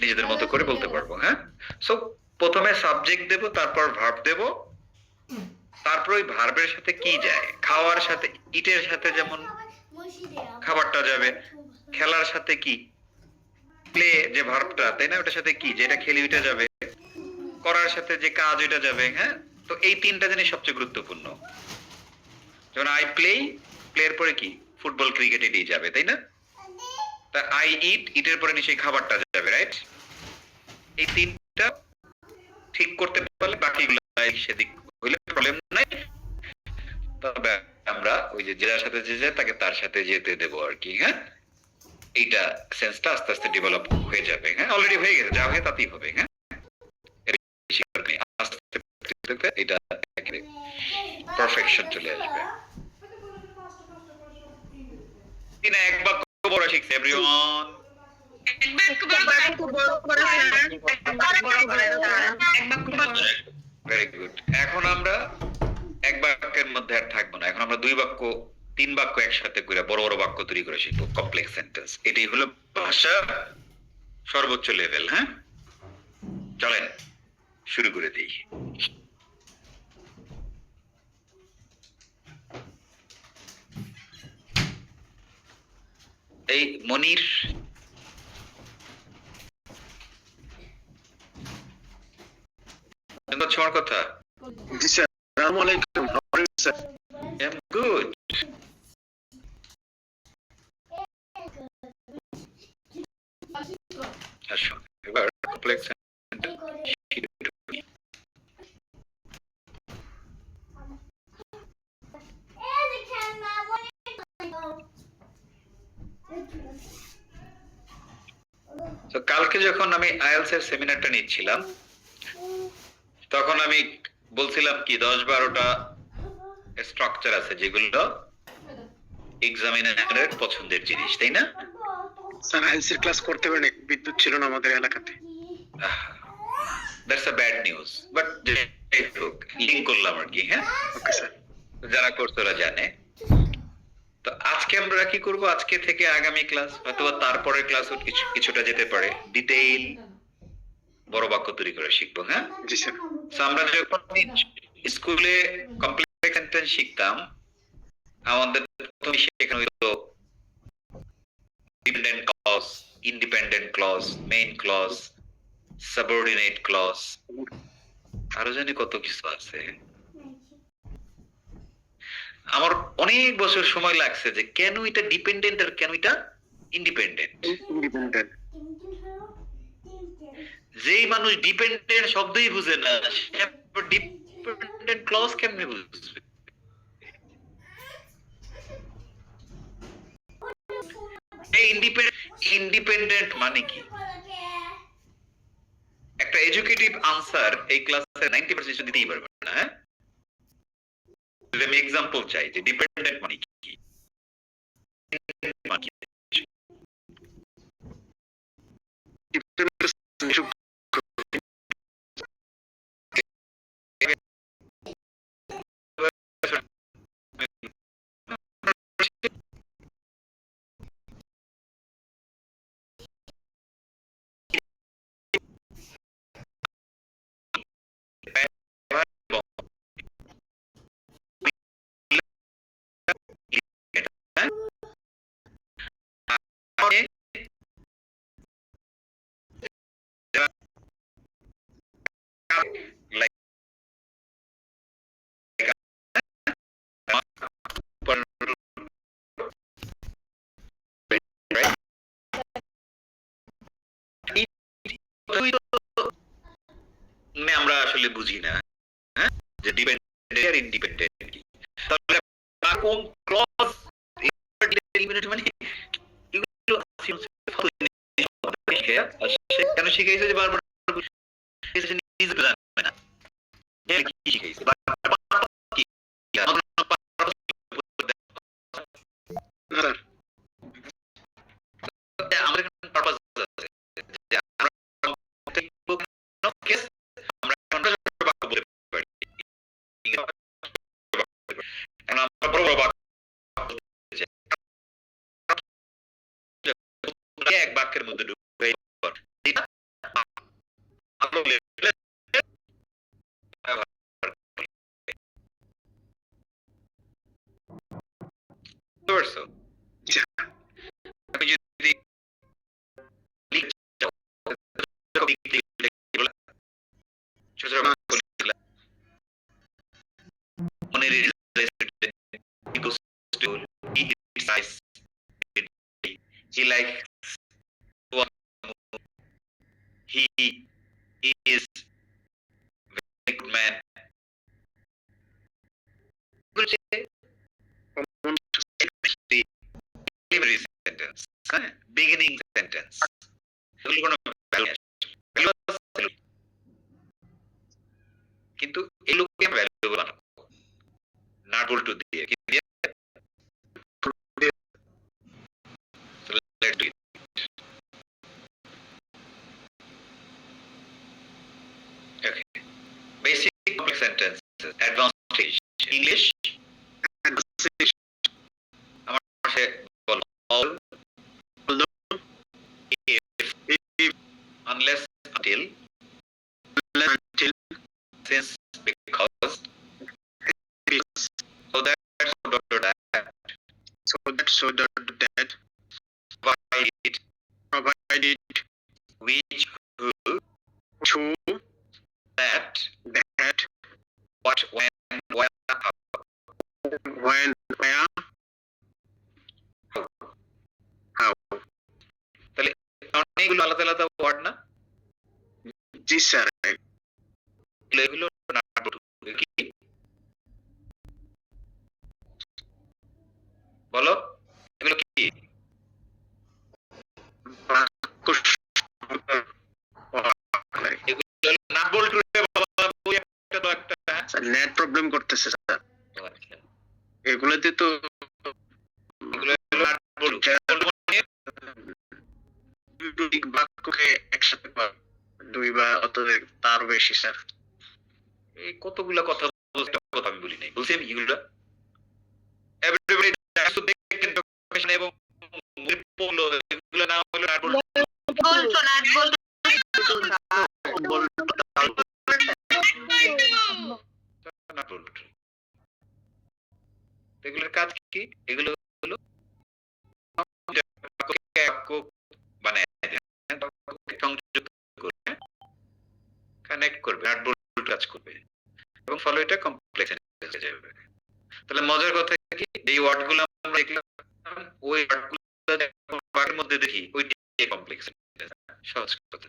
নিজেদের মতো করে বলতে পারবো। হ্যাঁ, সো প্রথমে সাবজেক্ট দেব, তারপর ভার্ব দেব, তারপর ওই ভার্বের সাথে কি যায়, খাওয়ার সাথে ইটের সাথে যেমন খাবারটা যাবে, খেলার সাথে কি প্লে যে ভার্বটা তাই না, ওটার সাথে কি যেটা খেলি ওইটা যাবে, করার সাথে যে কাজ ওইটা যাবে। হ্যাঁ, তো এই তিনটা জিনিস সবচেয়ে গুরুত্বপূর্ণ। যেমন আই প্লের পরে কি ফুটবল ক্রিকেট এটাই যাবে তাই না, তা আই ইটের পরে নিশ্চয়ই খাবারটা যাবে, রাইট? এই তিনটা ঠিক করতে পারলে বাকিগুলো সেদিক হইলে প্রবলেম নাই। তবে আমরা ওই যে যার সাথে যে যায় তাকে তার সাথে যেতে দেবো আর কি। হ্যাঁ, এইটা সেন্সটা আস্তে আস্তে ডেভেলপ হয়ে যাবে। হ্যাঁ, অলরেডি হয়ে গেছে, যা হয়ে তাতেই হবে। হ্যাঁ, আস্তে আস্তে এটা পারফেকশন চলে আসবে। তিন এক বাক্য বড় শিখছে এভরিওয়ান। Very good. এখন আমরা এক বাক্যের মধ্যে আর থাকবো না, এখন আমরা দুই বাক্য তিন বাক্য একসাথে করে বড় বড় বাক্য তৈরি করে শিখবো, কমপ্লেক্স সেন্টেন্স। এটাই হলো ভাষা সর্বোচ্চ লেভেল। হ্যাঁ, চলেন শুরু করে দিই। এই মনির তোমার কথা? জি স্যার। আসসালামু আলাইকুম। How are you sir? I'm good. আসো এবার কমপ্লেক্স তো কালকে যখন আমি আইএলটিএস এর সেমিনারটা নিচ্ছিলাম তখন আমি বলছিলাম কি 10-12টা স্ট্রাকচার আছে যেগুলো এক্সামিনারের পছন্দের জিনিস, তাই না? স্যার আইএলটিএস ক্লাস করতে পারেন, বিদ্যুৎ ছিল না আমাদের এলাকাতে। That's a bad news, but link করলাম আর কি। হ্যাঁ, ওকে স্যার। যারা করছে ওরা জানে। তো আজকে আমরা কি করব, আজকে থেকে আগামী ক্লাস অথবা তারপরের ক্লাস কিছুটা যেতে পারে ডিটেইল বড় বাক্য তৈরি করে শিখবো। হ্যাঁ জি স্যার। তো আমরা যখন স্কুলে কমপ্লেক্স সেন্টেন্স শিখতাম আমাদের প্রথমে শেখানো হতো dependent clause, independent clause, main clause, subordinate clause, আরো জানি কত কিছু আছে। আমার অনেক বছর সময় লাগছে যে কেন এটা ডিপেন্ডেন্ট আর কেন এটা ইন্ডিপেন্ডেন্ট। ইন্ডিপেন্ডেন্ট। যেই মানুষ ডিপেন্ডেন্ট শব্দই বুঝে না সে ডিপেন্ডেন্ট ক্লজ কেমনে বুঝবে? এই ইন্ডিপেন্ডেন্ট মানে কি? একটা এডুকেটিভ আনসার এই ক্লাসে 90% দিতেই পারবে না। হ্যাঁ, যদি আমি এক্সাম্পল চাই যে ডিপেন্ডেন্ট মানে কি, মানে কি? Like আমরা আসলে বুঝি না, হ্যাঁ, যে ডিপেন্ডেন্ট আর ইন্ডিপেন্ডেন্ট কি। তাহলে কোন ক্লজ এলিমেন্ট মানে এগুলো কেন শিখাইছে যে বারবার নিজে জানবে না কি শিখাইছে আমাদের পারপাস আছে যে আমরা বলতে পারি আমরা বড় বড় এক বাক্যের মধ্যে ঢুকে আমি যদি he likes he is very good man. Delivery sentence, beginning sentence. কিন্তু এই লোককে ভ্যালুয়েবল বানাবো নাট বল্টু দিয়ে কি দিয়ে? So let's do it. Okay. Basic complex sentences, advanced stage. English. আমার পাশে বলো although, if, unless, until, since, because, so that, so that, provided, which, who, that, what, when, where, how. তাহলে অনেকগুলো আলাদা আলাদা ওয়ার্ড না? জি স্যার। এগুলো কি বলো, এগুলো কি? নেট প্রবলেম করতেছে স্যার এগুলোতে তো। বাক্যকে একসাথে দুই বা অতএব তার বেশি স্যার। এই কতগুলা কথা আমি বলি নাই, বলছি আমি এগুলো এবং এগুলো না হলো এগুলোর কাজ কি? এগুলো হলো সংযুক্ত করে কানেক্ট করবে, নাট বল্টু কাজ কাজ করবে এবং ফলে এটা কমপ্লেক্স হয়ে যাবে। তাহলে মজার কথা কি, এই ওয়ার্ডগুলো আমরা দেখলাম, ওই ওয়ার্ডগুলো বাক্যের মধ্যে দেখি ওইটাই কমপ্লেক্স। সহজ কথা,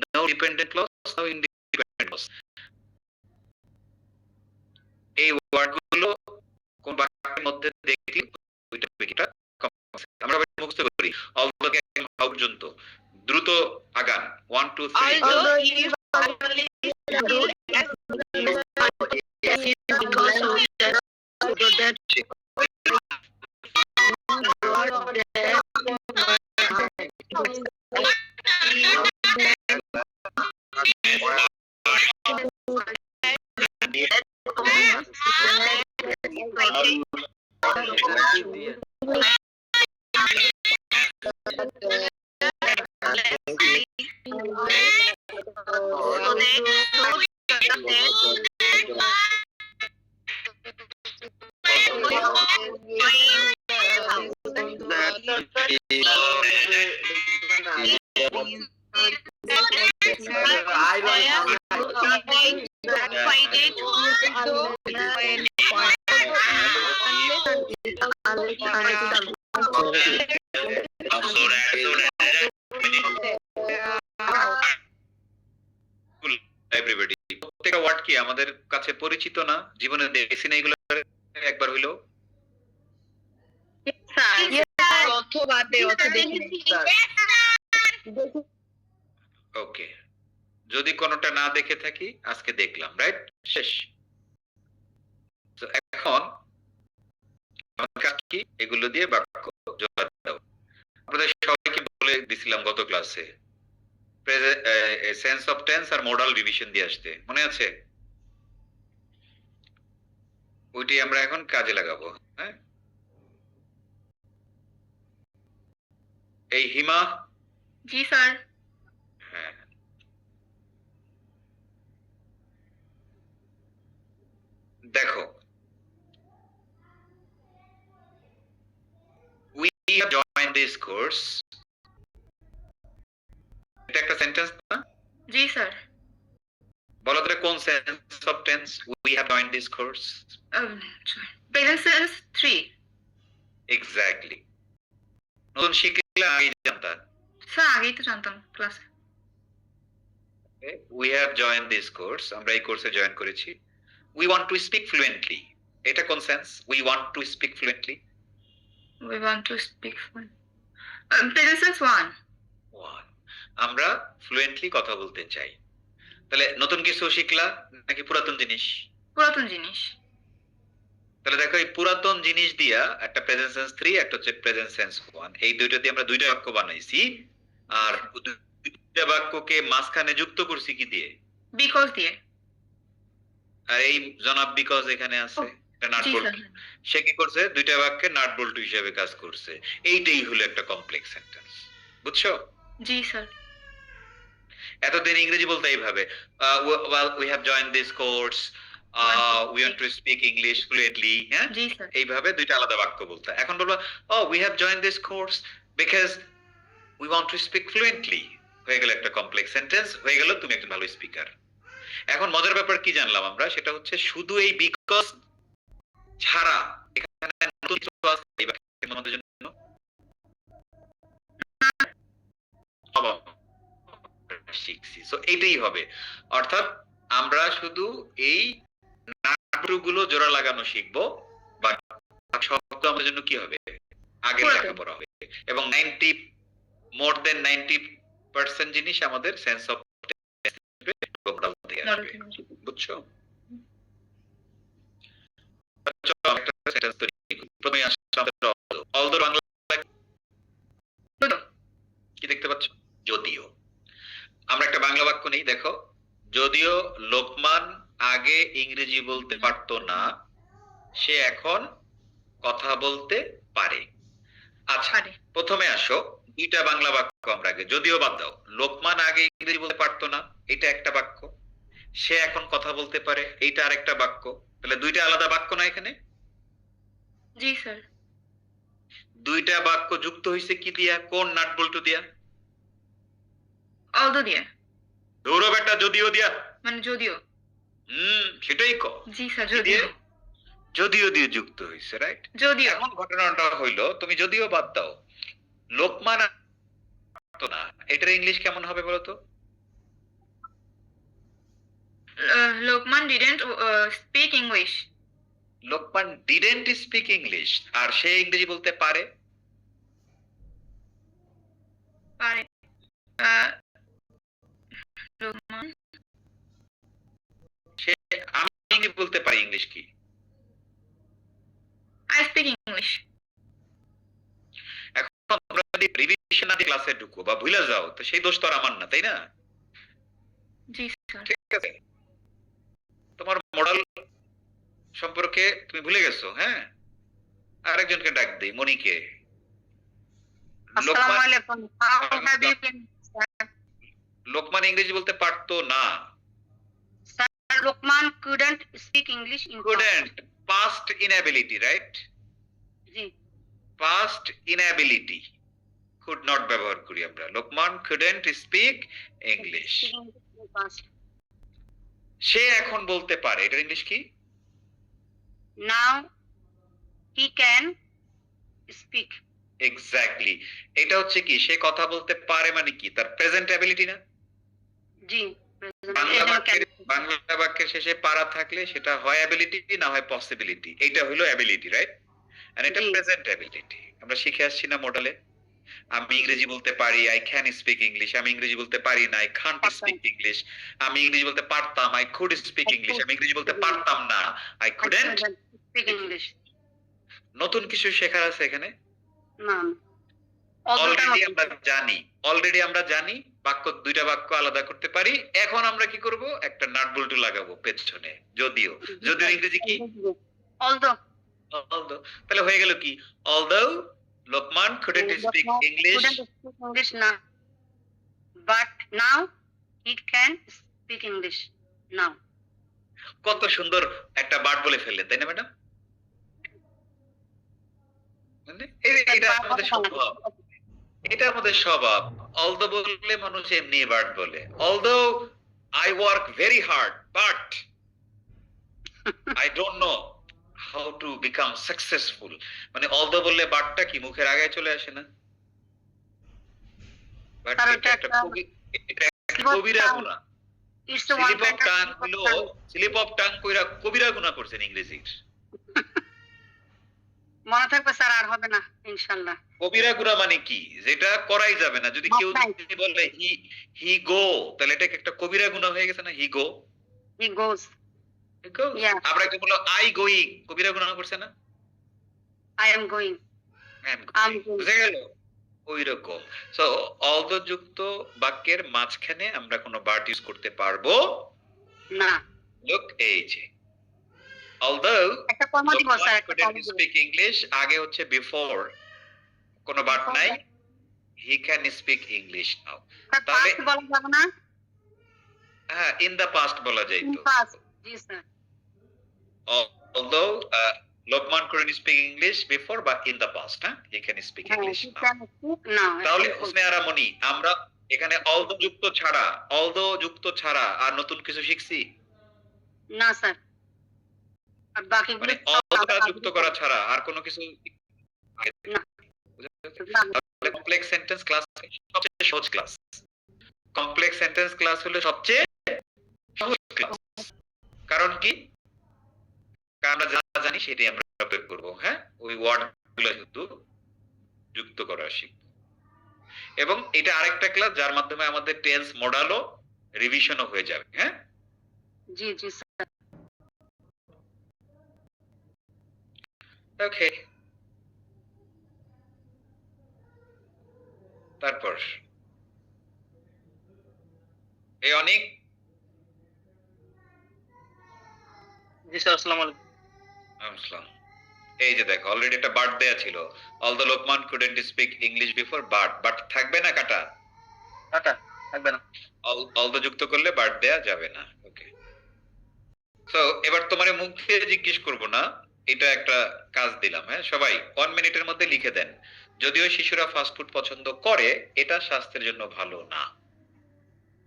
no dependent clause, no independent clause. এই ওয়ার্ডগুলো কোন বাক্যের মধ্যে দেখি ওইটা এটা কমপ্লেক্স। আমরা মুখস্থ করি অল দ্য গ্যাং পর্যন্ত, দ্রুত আগান 1 2 3। Although he is finally good at because of that everybody, প্রত্যেকটা ওয়ার্ড কি আমাদের কাছে পরিচিত না? জীবনে দেখছি না এগুলো একবার হইলো? ওকে, যদি কোনোটা না দেখে থাকি আজকে দেখলাম, রাইট? শেষ। তো এখন আমাদের কাজ কি? এগুলো দিয়ে বাক্য জোড়া দাও। আপনাদের সবাইকে বলে দিছিলাম গত ক্লাসে সেন্স অফ টেন্স আর মোডাল রিভিশন দিয়ে আসতে, মনে আছে? ওইটি আমরা এখন কাজে লাগাবো। হ্যাঁ, এই হিমা। জি স্যার। হ্যাঁ, দেখো, we have joined this course, এটা একটা সেন্টেন্স না? জি স্যার। বলো তো কোন sense of tense we have joined this course? Present sense 3। Exactly. নতুন শিখলে আগে জানতা। স্যার আগেই তো জানতাম ক্লাসে। we have joined this course, আমরা এই কোর্সে জয়েন করেছি। we want to speak fluently, এটা কোন sense? we want to speak fluently, We want to speak fluent. Present tense 1. one, আমরা ফ্লুয়েন্টলি কথা বলতে চাই। তাহলে নতুন কিছু শিখলা নাকি পুরাতন জিনিস? পুরাতন জিনিস। তাহলে দেখো, এই পুরাতন জিনিস দিয়া একটা প্রেজেন্ট সেন্স 3, একটা হচ্ছে প্রেজেন্ট সেন্স 1, এই দুইটা দিয়ে আমরা দুইটা বাক্য বানাইছি। আর দুইটা বাক্যকে মাঝখানে যুক্ত করছি কি দিয়ে? Because দিয়ে। আর এই জনাব বিকজ এখানে আছে, এটা নাট জি বল্টু। স্যার। সে কি করছে? দুইটা বাক্যে নাট বল্টু হিসেবে কাজ করছে। এইটাই হলো একটা কমপ্লেক্স সেন্টেন্স, বুঝছো? জি স্যার। এতদিন ইংরেজি বলতে এইভাবে, well we have joined this course, we want to speak English fluently, হ্যাঁ, জি স্যার। এইভাবে দুইটা আলাদা বাক্য বলতে। এখন বলবো, oh we have joined this course because we want to speak fluently, হয়ে গেল একটা কমপ্লেক্স সেন্টেন্স, হয়ে গেল তুমি একজন ভালো স্পিকার। এখন মজার ব্যাপার কি জানলাম আমরা, সেটা হচ্ছে শুধু এই বিকজ ছাড়া এখানে নতুন কিছু আছে এই বাক্যের আমাদের জন্য? শিখছি, সো এইটাই হবে। অর্থাৎ আমরা শুধু এই নাটগুলো জোড়া লাগানো শিখবো, বাট শব্দ আমাদের জন্য কি হবে? আগে লেখাপড়া হবে। এবং 90 মোর দেন 90% জিনিস আমাদের সেন্স অফ মোডাল থেকে আসবে, বুঝছো? চলো একটা সেন্টেন্স তৈরি করি। প্রথমে আসছে আমাদের অলদো, বাংলা কি দেখতে পাচ্ছ? যদিও। আমরা একটা বাংলা বাক্য নেই, দেখো, যদিও লোকমান আগে ইংরেজি বলতে পারতো না, সে এখন কথা বলতে পারে। আচ্ছা, প্রথমে আসো, দুইটা বাংলা বাক্য আমরা আগে, যদিও বাদ দাও। লোকমান আগে ইংরেজি বলতে পারতো না, এটা একটা বাক্য। সে এখন কথা বলতে পারে, এইটা আরেকটা বাক্য। তাহলে দুইটা আলাদা বাক্য না এখানে? জি স্যার। দুইটা বাক্য যুক্ত হয়েছে কি দিয়া? কোন নাট বল্টু দিয়া? অলদো দিয়ে। ধরো বেটা, যদিও দিয়া। মানে যদিও। সেটাই ক জি স্যার, কি দিয়ে? যদিও যদিও দিয়ে যুক্ত হয়েছে, রাইট? যদিও এখন ঘটনাটা হইলো, তুমি যদিও বাদ দাও, লোকমান তো না, এটার ইংলিশ কেমন হবে বলো তো? Lokman didn't speak English. Lokman didn't speak English, আর সে ইংরেজি বলতে পারে? পারে। লোকমান সে আমি ইংরেজি বলতে পারি, ইংলিশ কি? I speak English. এখন তোমরা যদি রিভিশন ক্লাসে ঢুকো বা ভুলে যাও, তো সেই দোষ তো আর আমার না, তাই না? জি স্যার। ঠিক আছে, তোমার মডেল সম্পর্কে তুমি ভুলে গেছো, হ্যাঁ? আরেকজনকে ডাক দেই, মনিকে। আসসালামু আলাইকুম। How have you been, sir? Lokman ইংরেজি বলতে পারতো না। Sir, Lukman couldn't speak English in past. couldn't, past inability, right? G, past inability, could not ব্যবহার করি আমরা। Lokman couldn't speak English, speak English in past. সে এখন বলতে পারে, এটার ইংলিশ কি? Now he can speak. Exactly, এটা হচ্ছে কি, সে কথা বলতে পারে মানে কি, তার প্রেজেন্ট অ্যাবিলিটি না? জি, present. বাংলা এজন্য বাক্যের can- বাংলা বাক্যের শেষে পারা থাকলে সেটা হয় অ্যাবিলিটি না হয় পসিবিলিটি, এটা হলো অ্যাবিলিটি, রাইট? আর এটা জি। Present ability. আমরা শিখে আসছি না মডেলে, আমি ইংরেজি বলতে পারি, আই ক্যান স্পিক ইংলিশ। আমি ইংরেজি বলতে পারি না, আই কান্ট স্পিক ইংলিশ। আমি ইংরেজি বলতে পারতাম, আই কুড স্পিক ইংলিশ। আমি ইংরেজি বলতে পারতাম না, I I couldn't. couldn't speak English. নতুন কিছু শেখার আছে এখানে? না। অল্পটা অলরেডি আমরা জানি বাক্য, দুইটা বাক্য আলাদা করতে পারি। এখন আমরা কি করব, একটা নাট বল্টু লাগাবো পেছনে, যদিও। যদিও ইংরেজি কি? Although. although, তাহলে হয়ে গেল কি, although Lokman couldn't speak English, Couldn't speak English now. But now he can speak English now. কত সুন্দর একটা বার্ড বলে ফেললেন, তাই না ম্যাডাম? এটা আমাদের স্বভাব, এটা আমাদের স্বভাব। অলদো বললে মানুষ এমনি বার্ড বলে। Although I work very hard, but I don't know how to become successful. মানে অলদো বললে বার্ডটা কি মুখের আগে চলে আসে না? বাট কারণ এটা একটা কবিরা গুণা। It's the one slip of kind of tongue হলো, স্লিপ অফ টাং কইরা কবিরা গুণা করছেন ইংরেজির। মনে থাকবে স্যার, আর হবে না ইনশাআল্লাহ। কবিরা গুণা মানে কি, যেটা করাই যাবে না। যদি কেউ Right. যদি বলে হি গো, তাহলে এটা কি একটা কবিরা গুণা হয়ে গেছে না? হি গো, He goes. Yeah. আমরা কি বললো আই গোয়িং, কবিরা গুণা করছে না? I am going. I'm I'm going। going. বুঝে গেল? ওই রকম। সো অলদো যুক্ত বাক্যের মাঝখানে আমরা কোনো বার্ড ইউজ করতে পারবো না। লুক, এই যে অলদো একটা কমা দিব স্যার, একটা কমা দিব। স্পিক ইংলিশ, আগে হচ্ছে বিফোর, কোনো বার্ড নাই, he can speak English now. Sir, তাহলে past বলা যাবে না? হ্যাঁ, ইন দা পাস্ট বলা যায় In তো। past. জি sir. although Lokman couldn't speak English before, but in the past, he can speak হ্যাঁ, English he now। can speak now. তাহলে হুসনে আরামনি, আমরা এখানে although যুক্ত ছাড়া আর নতুন কিছু শিখছি? না স্যার। আর বাকিগুলো মানে সব although আলাদা যুক্ত করা ছাড়া আর কোনো কিছু? না। কমপ্লেক্স সেন্টেন্স ক্লাস সবচেয়ে সহজ ক্লাস। কমপ্লেক্স সেন্টেন্স ক্লাস হলো সবচেয়ে সহজ ক্লাস। কারণ কি? কারণ আমরা যা জানি সেটাই আমরা প্রয়োগ করব। হ্যাঁ, ওই ওয়ার্ড গুলো শুধু যুক্ত করা শিখব। এবং এটা আরেকটা ক্লাস যার মাধ্যমে আমাদের টেন্স মডেলও রিভিশনও হয়ে যাবে। হ্যাঁ, জি জি স্যার। ওকে। তারপর এই অনেক, জি স্যার, আসসালামু আলাইকুম। আসসালাম। এই যে দেখো, অলরেডি একটা বার্ড দেয়া ছিল, although Lokman couldn't speak English before, but থাকবে না কাটা, টাটা থাকবে না। although যুক্ত করলে বার্ড দেয়া যাবে না। ওকে, সো এবার তোমার মুখ দিয়ে জিজ্ঞেস করব না, এটা একটা কাজ দিলাম। হ্যাঁ, সবাই 1 মিনিটের মধ্যে লিখে দেন, যদিও শিশুরা ফাস্ট ফুড পছন্দ করে, এটা স্বাস্থ্যের জন্য ভালো না।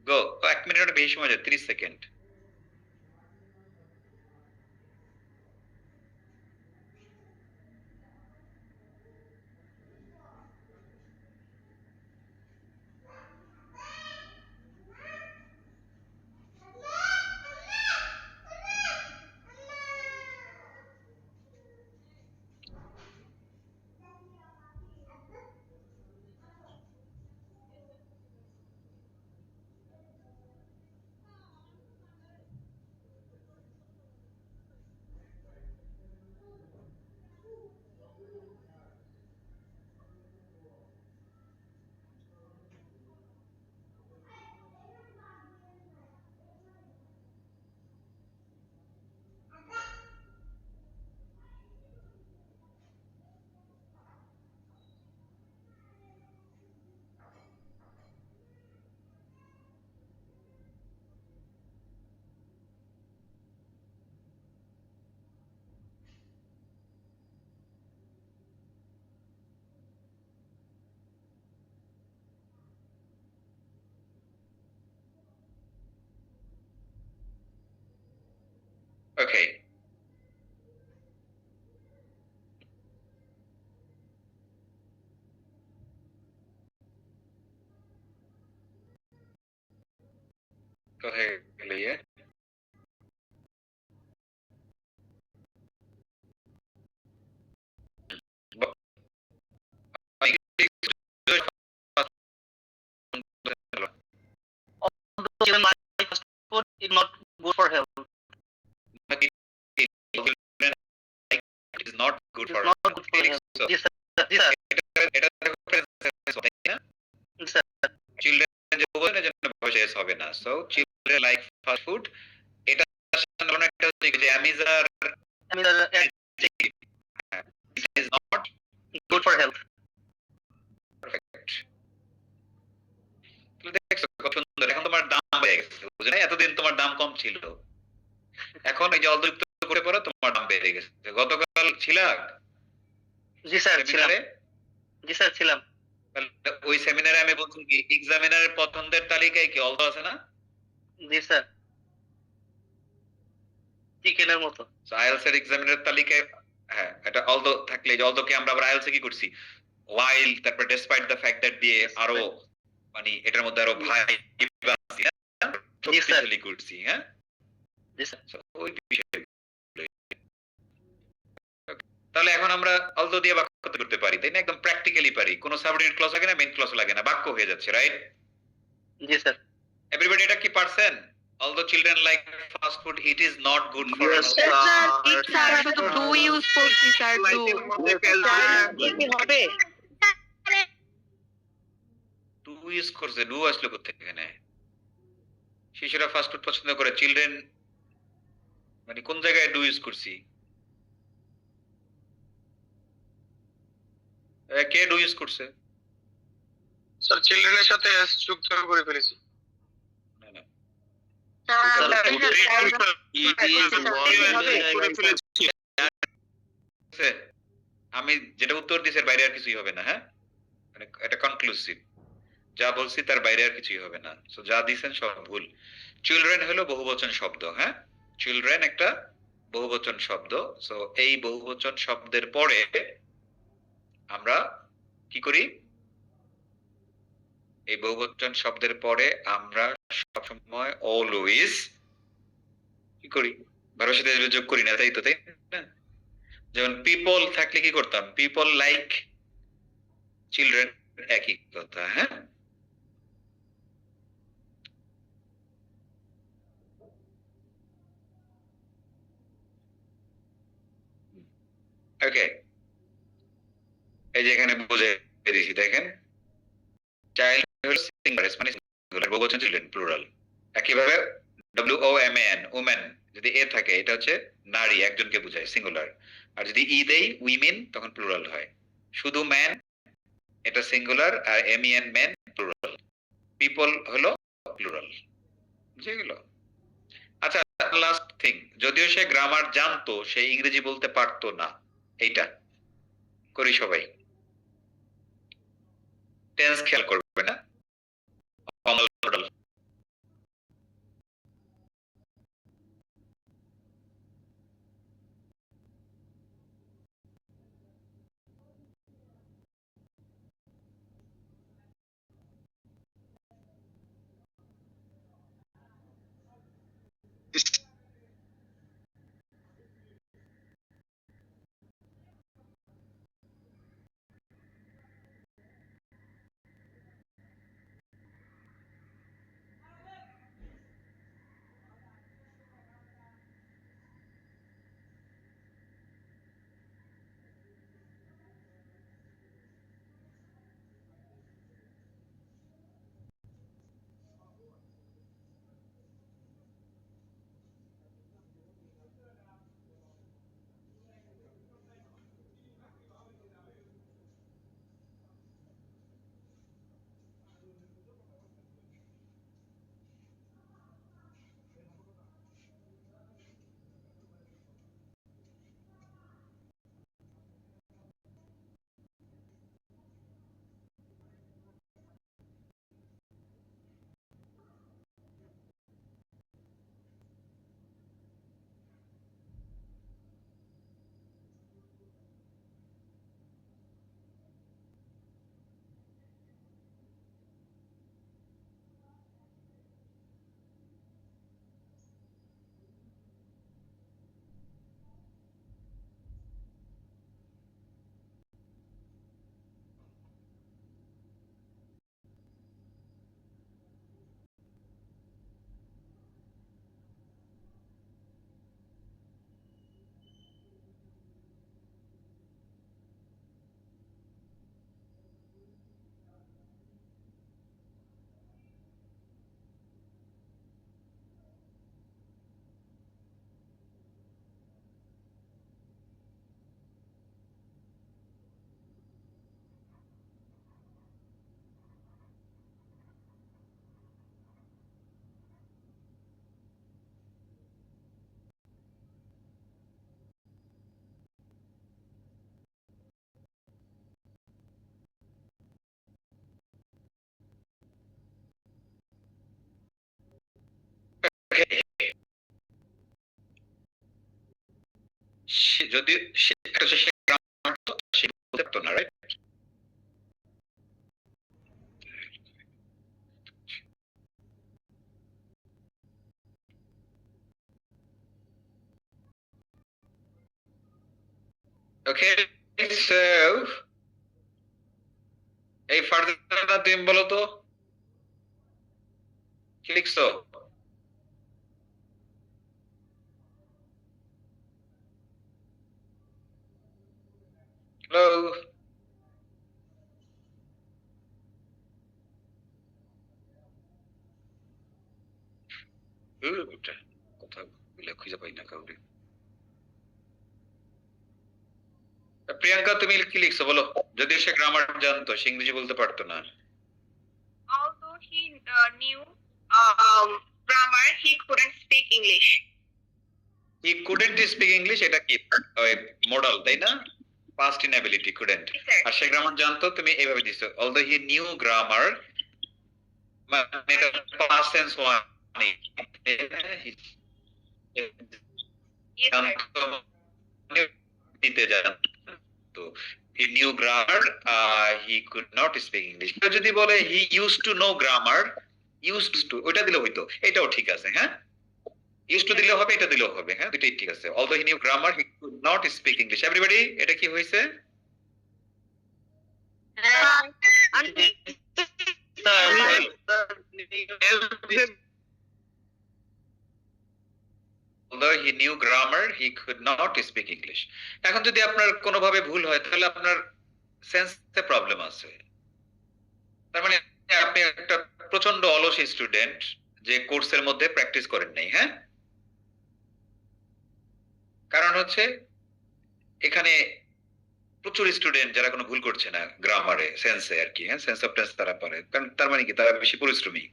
গো, 1 মিনিটের বেশি সময় যায়, 30 সেকেন্ড। ওকে, কোথায় গেলে ইয়ে? Even my fast food is not good for health. It is not good It's for not good for health. So, Yes, sir. Yes, sir. এটা দেখো presence হবে, তাই না? Yes, sir. Children যে বলবেন এর জন্য process হবে না। So children like fast food। এটা সাধারণ একটা হচ্ছে যে am is are I mean, it is not good for health. perfect। তাহলে দেখছো কত সুন্দর, এখন তোমার দাম বেড়ে গেছে, বুঝলে? এতদিন তোমার দাম কম ছিল, এখন এই যে অল্পযুক্ত করে পড়ো তোমার দাম বেড়ে গেছে। গতকাল ছিলা জি স্যার ছিলাম। সেমিনারে? জি স্যার ছিলাম। ওই সেমিনারে আমি বলছি কি এক্সামিনারের পছন্দের তালিকায় কি অলদো আছে না? জি স্যার। চিকেনের মতো। আইএলটিএস এর এক্সামিনারের তালিকায় হ্যাঁ এটা অলদো থাকলে, যে অলদো কে আমরা আবার আইএলটিএস কি করছি while তারপর despite the fact that দিয়ে আরো মানে এটার মধ্যে আরো ভাই জি স্যার। শক্তিশালী করছি, হ্যাঁ? জি স্যার। So, ওই বিষয়ে তাহলে এখন আমরা অলদো দিয়ে বাক্য করতে পারি, তাই না? একদম প্র্যাকটিক্যালি পারি, কোনো সাবঅর্ডিনেট ক্লজ লাগে না, মেইন ক্লজ লাগে না, বাক্য হয়ে যাচ্ছে, রাইট? জি স্যার। এভরিবডি এটা কি পারছেন? Although children like fast food, it is not good for Yes, health. sir. Sir শুধু ডু ইউজ করছি স্যার, ডু হবে ডু ইউজ করছে, ডু আসলো কোথেকে এখানে? শিশুরা ফাস্ট ফুড পছন্দ করে, চিলড্রেন মানে কোন জায়গায় ডু ইউজ করছি? কে ডু ইউজ করছে? স্যার চিলড্রেনের সাথে এস যুক্ত করে ফেলেছি। না না, আছে। আমি যেটা উত্তর দিছি এর বাইরে আর কিছুই হবে না, হ্যাঁ? মানে এটা কনক্লুসিভ, যা বলছি তার বাইরে আর কিছুই হবে না। সো যা দিছেন সব ভুল। চিলড্রেন হলো বহুবচন শব্দ, হ্যাঁ? চিলড্রেন একটা বহুবচন শব্দ। সো এই বহুবচন শব্দের পরে আমরা কি করি? এই বহুবচন শব্দের পরে আমরা সবসময় অলওয়েজ কি করি? ভার্বের সাথে যোগ করি না, তাই তো, তাই না? যেমন পিপল থাকলে কি করতাম? পিপল লাইক চিলড্রেন, একই কথা, হ্যাঁ? ওকে, এই যে এখানে বুঝে দিয়েছি, দেখেন চাইল্ড হলো সিঙ্গুলার, মানে সিঙ্গুলার, বহুবচন চিলড্রেন প্লুরাল। একইভাবে WOMAN ওম্যান যদি এ থাকে এটা হচ্ছে নারী, একজনকে বোঝায়, সিঙ্গুলার। আর যদি ই দেই উইমেন তখন প্লুরাল হয়। শুধু ম্যান এটা সিঙ্গুলার, আর MEN মেন প্লুরাল। পিপল হলো প্লুরাল, বুঝে গেল? আচ্ছা, লাস্ট থিং, যদিও সে গ্রামার জানতো সে ইংরেজি বলতে পারতো না, এইটা করি সবাই। টেন্স খেয়াল করবে না, টোটাল যদি একটা হচ্ছে সে grammar তো সে বলতে পারতো না, রাইট? ওকে, সো এই ফারজানা তুমি বলো তো কি লিখছো? হ্যালো, কথা বলে খুঁজে পাই না কাউকে। প্রিয়াঙ্কা তুমি কি লিখছো বলো? যদি সে গ্রামার জানতো, সে ইংরেজি বলতে পারতো না। Although he knew grammar, he couldn't speak English. He couldn't speak English, এটা কি ওই মডেল তাই না? Past inability, couldn't। আর সে গ্রামার জানতো, তুমি এইভাবে দিছো although he knew grammar, মানে এটা past tense one Yes, sir. জানতো মানে দিতে জানতো। he knew grammar, he could not speak English। কেউ যদি বলে he used to know grammar, used to ওটা দিলে হইতো, এটাও ঠিক আছে, হ্যাঁ? used to দিলেও হবে, এটা দিলেও হবে, হ্যাঁ, দুটোই ঠিক আছে। although he knew grammar, he could not speak English। everybody, এটা কি হয়েছে? although he knew grammar, he could not speak English। এখন যদি আপনার কোনোভাবে ভুল হয় তাহলে আপনার সেন্সে প্রবলেম আছে। তার মানে আপনি একটা প্রচন্ড অলস স্টুডেন্ট যে কোর্সের মধ্যে প্র্যাকটিস করেন নাই, হ্যাঁ? কারণ হচ্ছে এখানে প্রচুর স্টুডেন্ট যারা কোনো ভুল করছে না গ্রামারে, সেন্সে আর কি, হ্যাঁ, সেন্স অফ টেন্স তারা পারে, কারণ তার মানে কি তারা বেশি পরিশ্রমী।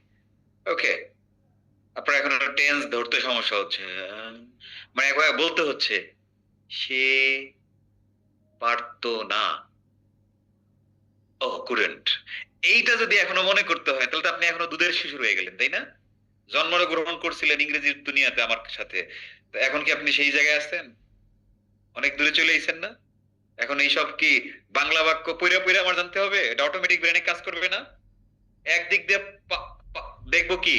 ওকে, আপনার এখন টেন্স ধরতে সমস্যা হচ্ছে, মানে একবার বলতে হচ্ছে সে পারতো না, ও কুডেন্ট। এইটা যদি এখনো মনে করতে হয় তাহলে তো আপনি এখনো দুধের শিশু রয়ে গেলেন, তাই না? জন্মগ্রহণ করছিলেন ইংরেজির দুনিয়াতে আমার সাথে, তো এখন কি আপনি সেই জায়গায় আছেন? অনেক দূরে চলে আইছেন না? এখন এইসব কি বাংলা বাক্য পইরা পইরা আমার জানতে হবে? এটা অটোমেটিক ব্রেনে কাজ করবে না? একদিক দিয়ে দেখবো কি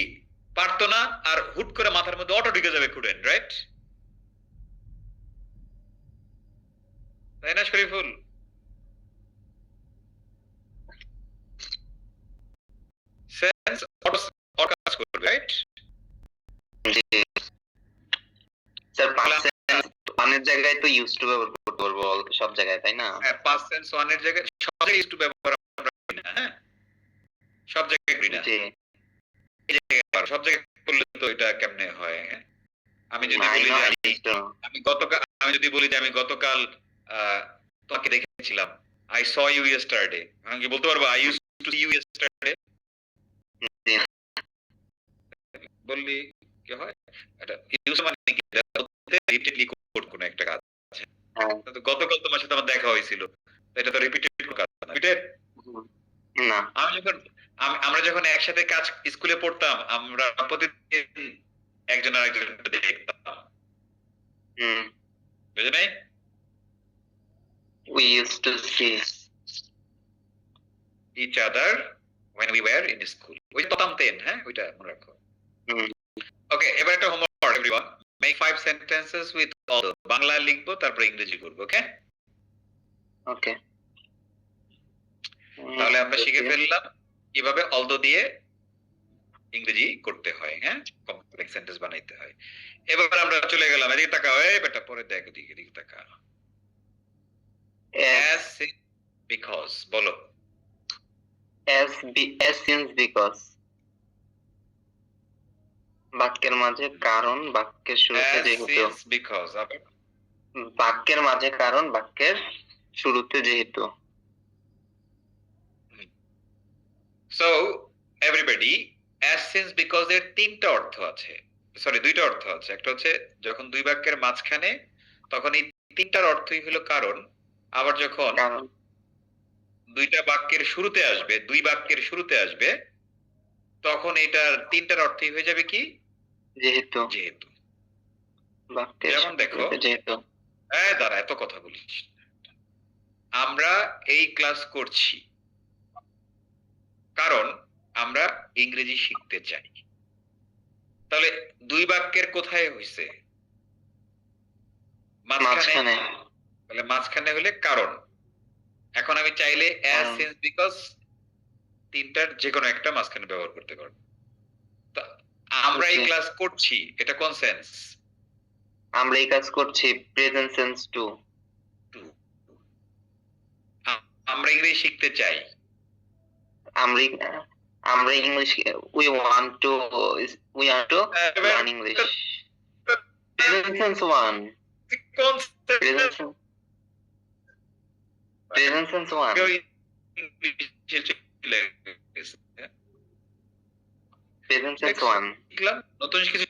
পারতো না, আর হুট করে মাথার মধ্যে অটো ঢুকে যাবে কুডেন্ট, রাইট? তাই না শরীফুল? সেন্স অটো কাজ করবে, রাইট? স্যার পানের জায়গায় তো ইউজ টু ব্যবহার করতে পারবো সব জায়গায়, তাই না? হ্যাঁ, পাস্ট টেন্স ওয়ান এর জায়গায় সব জায়গায় ইউজ টু ব্যবহার আমরা করি না, হ্যাঁ, সব জায়গায় করি না, জি। এই জায়গায় পারো। সব জায়গায় করলে তো এটা কেমনে হয়, হ্যাঁ? আমি যদি বলি যে আমি যদি বলি যে আমি গতকাল তোমাকে দেখেছিলাম, আই স ইউ ইয়েস্টারডে, আমি কি বলতে পারবো I use to see you yesterday? বললি কি হয়? এটা ইউজ মানে কি, রিপিটেডলি কোন একটা কাজ আছে, তো গতকাল তোমার সাথে আমার দেখা হয়েছিল, এটা তো রিপিটেড কাজ না, রিপিটেড না। আমরা যখন একসাথে কাজ স্কুলে পড়তাম, আমরা প্রতিদিন একজন আরেকজনকে দেখতাম, বুঝে নাই? We used to see each other when we were in school। ওই যে পড়তাম তেন, হ্যাঁ, ওইটা মনে রাখো। ওকে, এবার একটা homework everyone, make 5 sentences with all। Bangla লিখবো তারপর ইংরেজি করব, ওকে? ওকে, তাহলে আমরা শিখে ফেললাম কিভাবে অলদো দিয়ে ইংরেজি করতে হয়, হ্যাঁ, কমপ্লেক্স সেন্টেন্স বানাইতে হয়। এবার আমরা চলে গেলাম, এদিকে তাকাও, এই বেটা পরে দেখ, এদিকে তাকা। as because বলো। as since because বাক্যের মাঝে কারণ, বাক্যের শুরুতে as যেহেতু। since because আবার বাক্যের মাঝে কারণ, বাক্যের শুরুতে যেহেতু। so everybody, as since because এর তিনটা অর্থ আছে, সরি দুইটা অর্থ আছে। একটা হচ্ছে যখন দুই বাক্যের মাঝখানে, তখন এই তিনটার অর্থই হলো কারণ। আবার যখন দুইটা বাক্যের শুরুতে আসবে, দুই বাক্যের শুরুতে আসবে, তখন এটার তিনটার অর্থই হয়ে যাবে কি, যেহেতু। যেহেতু। বাক্যের যেমন দেখো, যেহেতু। দাঁড়া, এত কথা বলিস না। আমরা এই ক্লাস করছি কারণ আমরা ইংরেজি শিখতে চাই। তাহলে দুই বাক্যের কোথায় হইছে? মাঝখানে। মাঝখানে। তাহলে মাঝখানে হলে কারণ। এখন আমি চাইলে অ্যাজ, কারণ। সিন্স, বিকজ তিনটার যে কোনো একটা মাঝখানে ব্যবহার করতে পারবো। তা আমরা এই Okay. ক্লাস করছি, এটা কোন সেন্স? আমরা এই কাজ করছি প্রেজেন্ট সেন্স টু। আমরা ইংরেজি শিখতে চাই। আমরা আমরা English we want to learn English. Present sense one. কোন present sense one. Present sense one. শিখলাম নতুন কিছু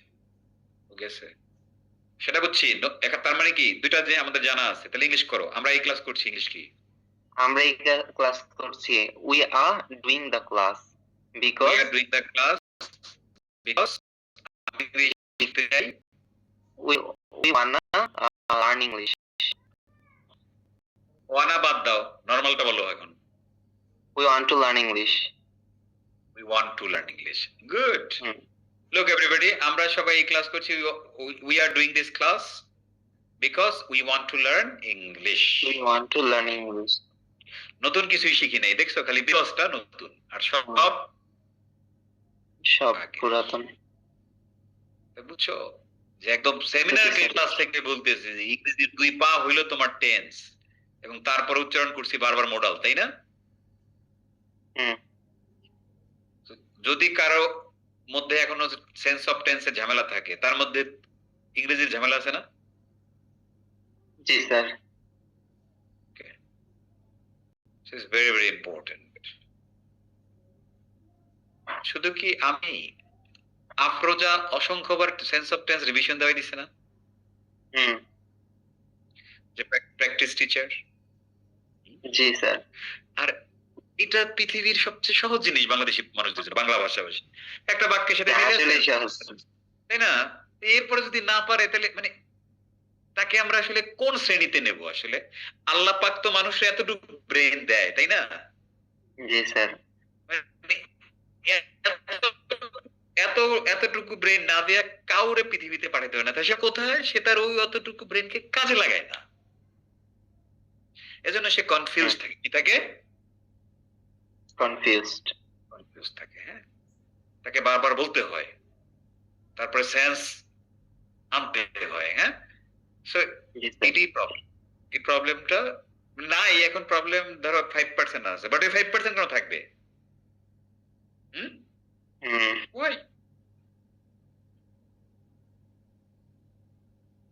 গেছে, সেটা বুঝছি। তার মানে কি দুইটা যে আমাদের জানা আছে, তাহলে ইংলিশ করো। আমরা এই ক্লাস করছি, ইংলিশ কি? আমরা এই ক্লাস করছি we are doing the class We because are doing the class because আমি ইংরেজি শিখতে চাই। We wanna learn English. Wanna বাদ দাও, নরমালটা বলো এখন। We want to learn English. We want to learn English. Good. হুম। Look everybody, আমরা সবাই এই ক্লাস করছি। We are doing this class because we want to learn English. We want to learn English. নতুন কিছুই শিখি নাই, দেখছো? খালি বিকজটা নতুন, আর সব সব আগে। পুরাতন। বুঝছো? যে একদম সেমিনার ক্লাস থেকে বলতেছে যে ইংরেজি দুই পা হইলো তোমার টেন্স, এবং তারপর উচ্চারণ করছি বারবার মোডাল, তাই না? হুম। যদি কারো মধ্যে এখনো সেন্স অফ টেন্সের ঝামেলা থাকে, তার মধ্যে ইংরেজির ঝামেলা আছে না? জি sir. This is very very important. শুধু কি আমি আফরোজা অসংখ্যবার সেন্স অফ টেন্স রিভিশন দেওয়াই দিছে না, হুম। যে প্র্যাকটিস টিচার? জি স্যার। আর এটা পৃথিবীর সবচেয়ে সহজ জিনিস বাংলাদেশি মানুষদের জন্য, বাংলা ভাষাভাষী। একটা বাক্যের সাথে মিলে আসলে আছে, তাই না? এরপরে যদি না পারে তাহলে মানে তাকে আমরা আসলে কোন শ্রেণীতে নেব? আসলে আল্লাহ পাক তো মানুষের এতটুকু ব্রেন দেয়, তাই না? জি স্যার। মানে এত এতটুকু ব্রেন না দেয়া কাউরে পৃথিবীতে পাঠাতে হয় না। তা সে কোথায়? সে তার ওই অতটুকু ব্রেনকে কাজে লাগায় না, এজন্য সে কনফিউজ থাকে। কি থাকে? কনফিউজড। কনফিউজ থাকে। হ্যাঁ, তাকে বারবার বলতে হয়, তারপরে সেন্স আনতে হয়। হ্যাঁ, সো জি স্যার। এটাই প্রবলেম। এই প্রবলেমটা নাই এখন। প্রবলেম ধরো 5% আছে, বাট এই 5% কেন থাকবে? হুম, হুম। ওই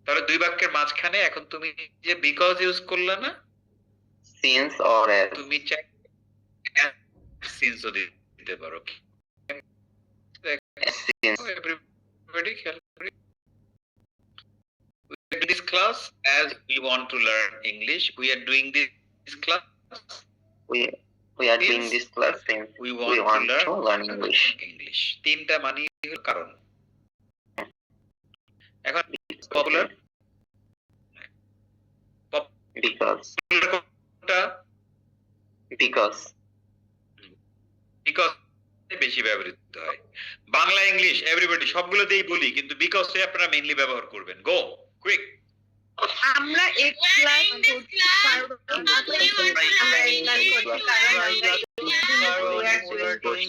তাহলে দুই বাক্যের মাঝখানে এখন তুমি যে বিকজ ইউজ করলা না, সিন্স অর অ্যাজ। তুমি চাই সিন্সও দিতে পারো। সিন্স। Everybody খেয়াল করি। We are doing this class as we want to learn English. We are doing this class. We are doing this class since We we want want to learn English. English. তিনটা মানে হলো কারণ। এখন popular Because. Because. Because বেশি ব্যবহৃত হয়। Bangla English everybody সবগুলোতেই বলি, কিন্তু বিকজ আপনারা মেইনলি ব্যবহার করবেন। গো কুইক। আমরা এক ক্লাস করছি কারণ আমরা এক ক্লাস করছি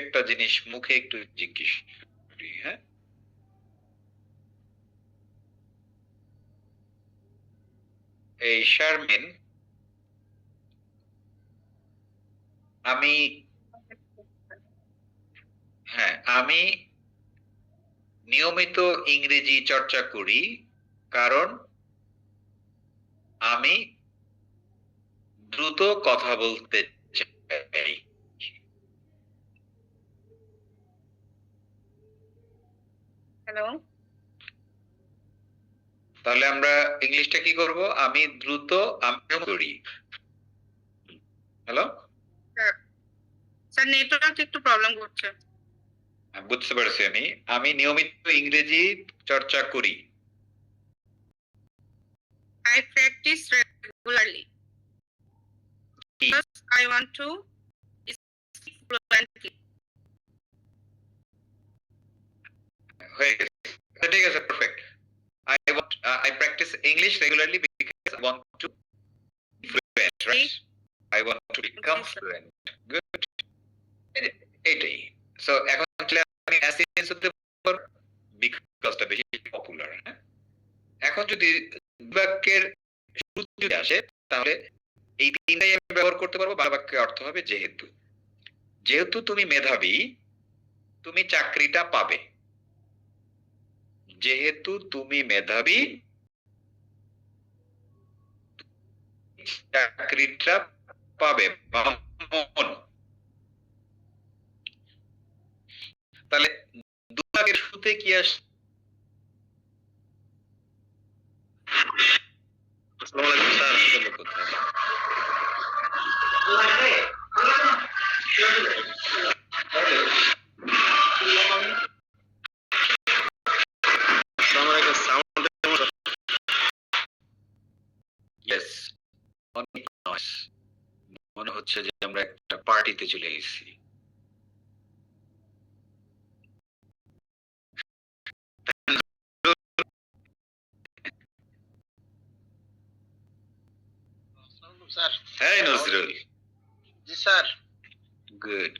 একটা জিনিস মুখে একটু জিজ্ঞেস করি, হ্যাঁ? এই শারমিন, আমি আমি নিয়মিত ইংরেজি চর্চা করি কারণ আমি দ্রুত কথা বলতে চাই। হ্যালো, তাহলে আমরা ইংলিশটা কি করব? আমি করি। হ্যালো, স্যার নেটওয়ার্ক একটু প্রবলেম করছে। বুঝতে পারছি। আমি নিয়মিত ইংরেজি চর্চা করি। I practice regularly because I want to speak fluently. হয়ে গেছে। ঠিক আছে, perfect. I practice English regularly because I want to be fluent, right? I want to become Okay, sir. fluent. Good. এটাই। সো এখন চলে আমি অ্যাসিস্ট্যান্স হতে পারবো বিকজটা বেশি পপুলার, হ্যাঁ? এখন যদি বাক্যের শুরুতে যদি আসে তাহলে এই তিনটাই আমি ব্যবহার করতে পারবো। বাক্যের অর্থ হবে যেহেতু। যেহেতু তুমি মেধাবী, তুমি চাকরিটা পাবে। যেহেতু তুমি মেধাবী, চাকরিটা পাবে। মামুন। তাহলে দুবাকের শুরুতে কি আসে? আসসালামু আলাইকুম স্যার। গেল কোথায়? আসসালামু আলাইকুম। সাউন্ড Yes, অনেক noise। মনে হচ্ছে যে আমরা একটা পার্টিতে চলে গেছি। স্যার। হ্যাঁ নজরুল, জি স্যার। গুড।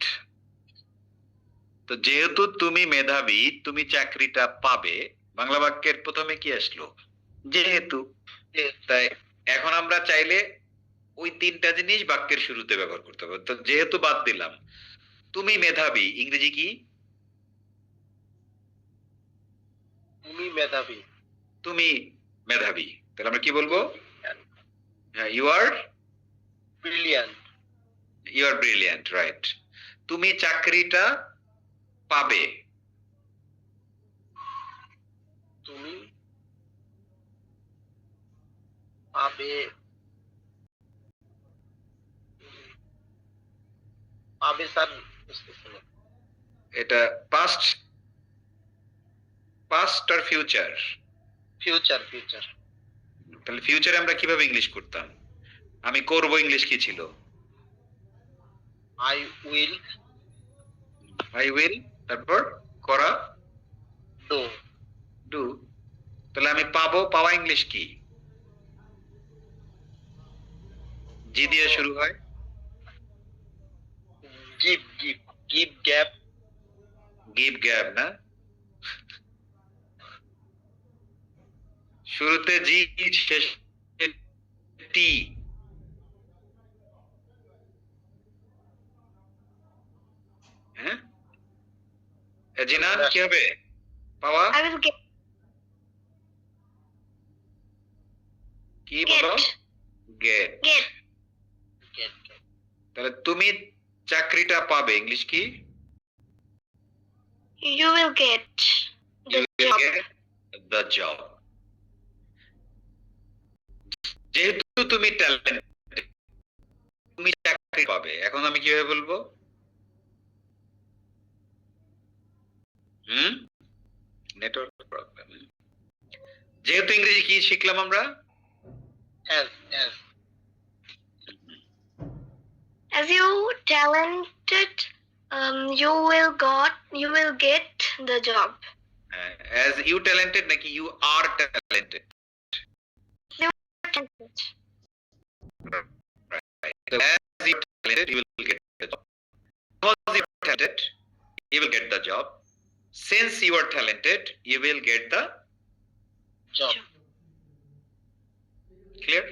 তো যেহেতু তুমি মেধাবী, তুমি চাকরিটা পাবে। বাংলা বাক্যের প্রথমে কি আসলো? যেহেতু। তাই এখন আমরা চাইলে ওই তিনটা জিনিস বাক্যের শুরুতে ব্যবহার করতে পারবো। তো যেহেতু বাদ দিলাম, তুমি মেধাবী ইংরেজি কি? তুমি মেধাবী। তুমি মেধাবী, তাহলে আমরা কি বলবো? হ্যাঁ, ইউ আর ব্রিলিয়ান্ট, রাইট। তুমি চাকরিটা পাবে। তুমি পাবে। পাবে স্যার, বুঝতেছি না। এটা পাস্ট আর ফিউচার। ফিউচার। তাহলে ফিউচারে আমরা কিভাবে ইংলিশ করতাম? আমি করব, ইংলিশ কি ছিল? আই উইল তারপর করা, ডু। তাহলে আমি পাবো, পাওয়া ইংলিশ কি? জি দিয়ে শুরু হয়। Give gap. গিভ গ্যাপ না, শুরুতে জি, শেষে টি। হ্যাঁ, জিনান কি হবে? পাওয়া I will get কি বলো? গেট। get তাহলে তুমি চাকরিটা পাবে ইংলিশ কি? you will get You the will job. get the job. যেহেতু তুমি ট্যালেন্টেড, তুমি চাকরি পাবে। এখন আমি কিভাবে বলবো? Network problem. যেহেতু ইংরেজি কি শিখলাম আমরা? As As you talented, you will get the job. As you talented নাকি you are talented? Talented. Right. So as you are talented, you will get the job. Because you are talented, you will get the job. Since you are talented, you will get the Job. clear?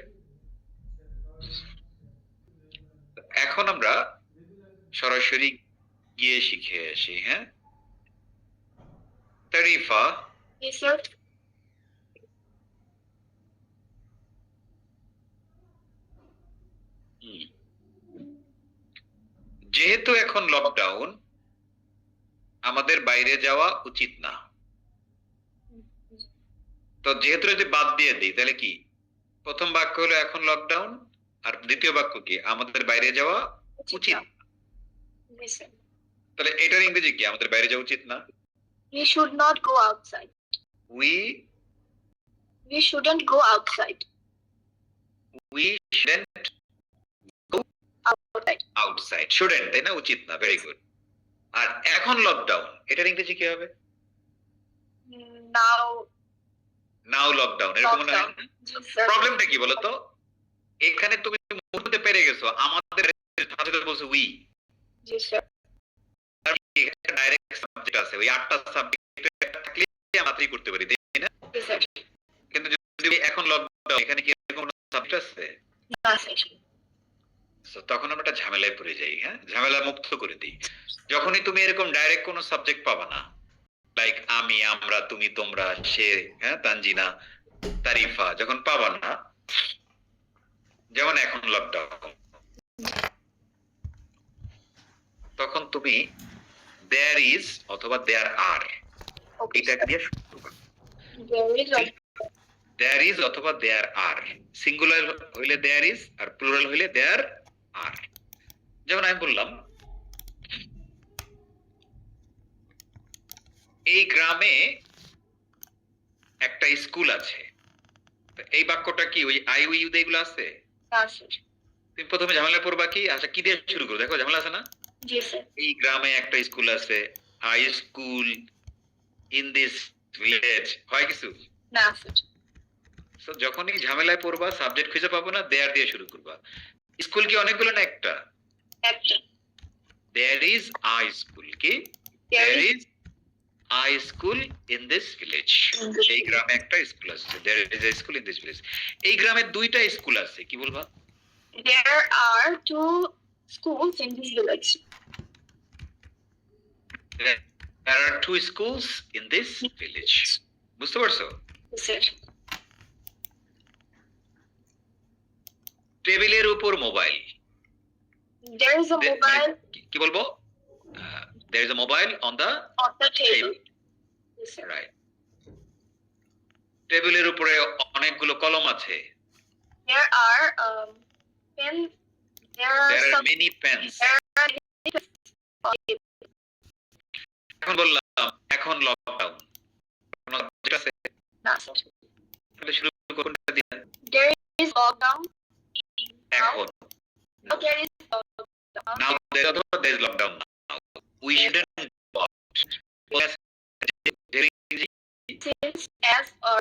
এখন আমরা সরাসরি গিয়ে শিখে আসি, হ্যাঁ? তারিফা, Yes, sir. যেহেতু এখন lockdown, আমাদের বাইরে যাওয়া উচিত না। তো যেহেতু যদি বাদ দিয়ে দিই তাহলে কি, প্রথম বাক্য হলো এখন লকডাউন, আর দ্বিতীয় বাক্য কি, আমাদের বাইরে যাওয়া উচিত। Yes, sir. তাহলে এটার ইংরেজি কি, আমাদের বাইরে যাওয়া উচিত না? We should not go outside. We We shouldn't go outside. We shouldn't Outside. Outside, shouldn't, তাই না? উচিত না, ভেরি গুড। আর এখন লকডাউন, এটার ইংরেজি কি হবে? Now, নাও লকডাউন, এরকম মনে হয় না? yes, sir. প্রবলেমটা কি বলতো, এখানে তুমি মুহূর্তে পেরে গেছো, আমাদের সাথে বলছো উই, Yes, sir. এখানে ডাইরেক্ট সাবজেক্ট আছে, ওই 8টা সাবজেক্ট থাকলে মাত্রই করতে পারি, তাই না? Yes, sir. কিন্তু যদি এখন লকডাউন, এখানে কি এরকম সাবজেক্ট আছে? No, sir. So, তখন আমরা একটা ঝামেলায় পড়ে যাই, হ্যাঁ? ঝামেলা মুক্ত করে দিই। যখনই তুমি এরকম ডাইরেক্ট কোনো সাবজেক্ট পাবা না, লাইক আমি, আমরা, তুমি, তোমরা, সে, হ্যাঁ, তানজিনা, তারিফা, যখন পাবা না, যেমন এখন লকডাউন, তখন তুমি দেয়ার ইজ অথবা দেয়ার আর, Okay, এটা sir. দিয়ে শুরু করবা। There is a there is অথবা দেয়ার আর, সিঙ্গুলার হইলে দেয়ার ইজ আর প্লুরাল হইলে দেয়ার আর। যেমন আমি বললাম, এই গ্রামে একটা স্কুল আছে। তো এই বাক্যটা কি, ওই আই উই ইউ এগুলো আছে? no, sir. তুমি প্রথমে ঝামেলা পড়বা কি, আচ্ছা কি দিয়ে শুরু করো, দেখো ঝামেলা আছে না? Yes, sir. এই গ্রামে একটা স্কুল আছে, I school in this village, হয় কিছু? No, sir. So, যখনই ঝামেলায় পড়বা, সাবজেক্ট খুঁজে পাবো না, দেয়ার দিয়ে শুরু করবা। স্কুল কি অনেকগুলো না একটা? একটা. দেয়ার ইজ আই স্কুল, কি? There there is is I school in this village. এই গ্রামে একটা স্কুল আছে, there is a school in this village. এই গ্রামে দুইটা স্কুল আছে, কি বলবা? There are two schools in this village. There are two schools in this village. বুঝতে পারছো? Yes, sir. টেবিলের উপর mobile. There is a mobile কি বলবো? There is a mobile on the on the table. table. Yes, sir. Right. টেবিলের উপরে অনেকগুলো কলম আছে। There are pens. There are There are some. many pens. There are many pens on the table. এখন বললাম এখন লকডাউন, কোনো subject আছে? No, sir. তাহলে শুরু কোনটা দিয়ে? There is lockdown. এখন। Now there is lockdown. Now there is lockdown now. We shouldn't go out. Yes. Since as or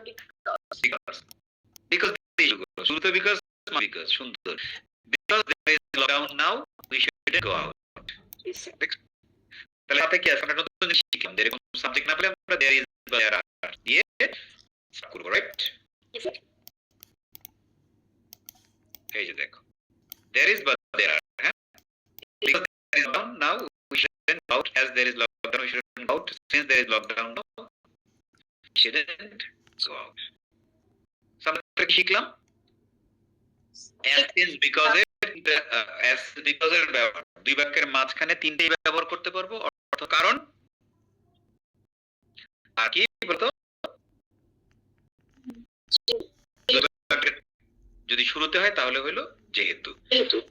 Because শুরুতে because সুন্দর, because there is lockdown now we shouldn't go out. Yes, sir. তাহলে আপনি কি আমরা নতুন জিনিস শিখলাম, এরকম সাবজেক্ট না পেলে আমরা there is বা there are দিয়ে করব, রাইট? Yes, sir. এই যে দেখো, there is but there are, হ্যাঁ? Because there is lockdown now we shouldn't go out, as there is lockdown we shouldn't go out, since there is lockdown now we shouldn't go out. So আমরা কি শিখলাম? As since because as because এর ব্যবহার, দুই বাক্যের মাঝখানে তিনটেই ব্যবহার করতে পারবো, অর্থ কারণ, আর কি বলতো, যদি শুরুতে হয় তাহলে হলো যেহেতু।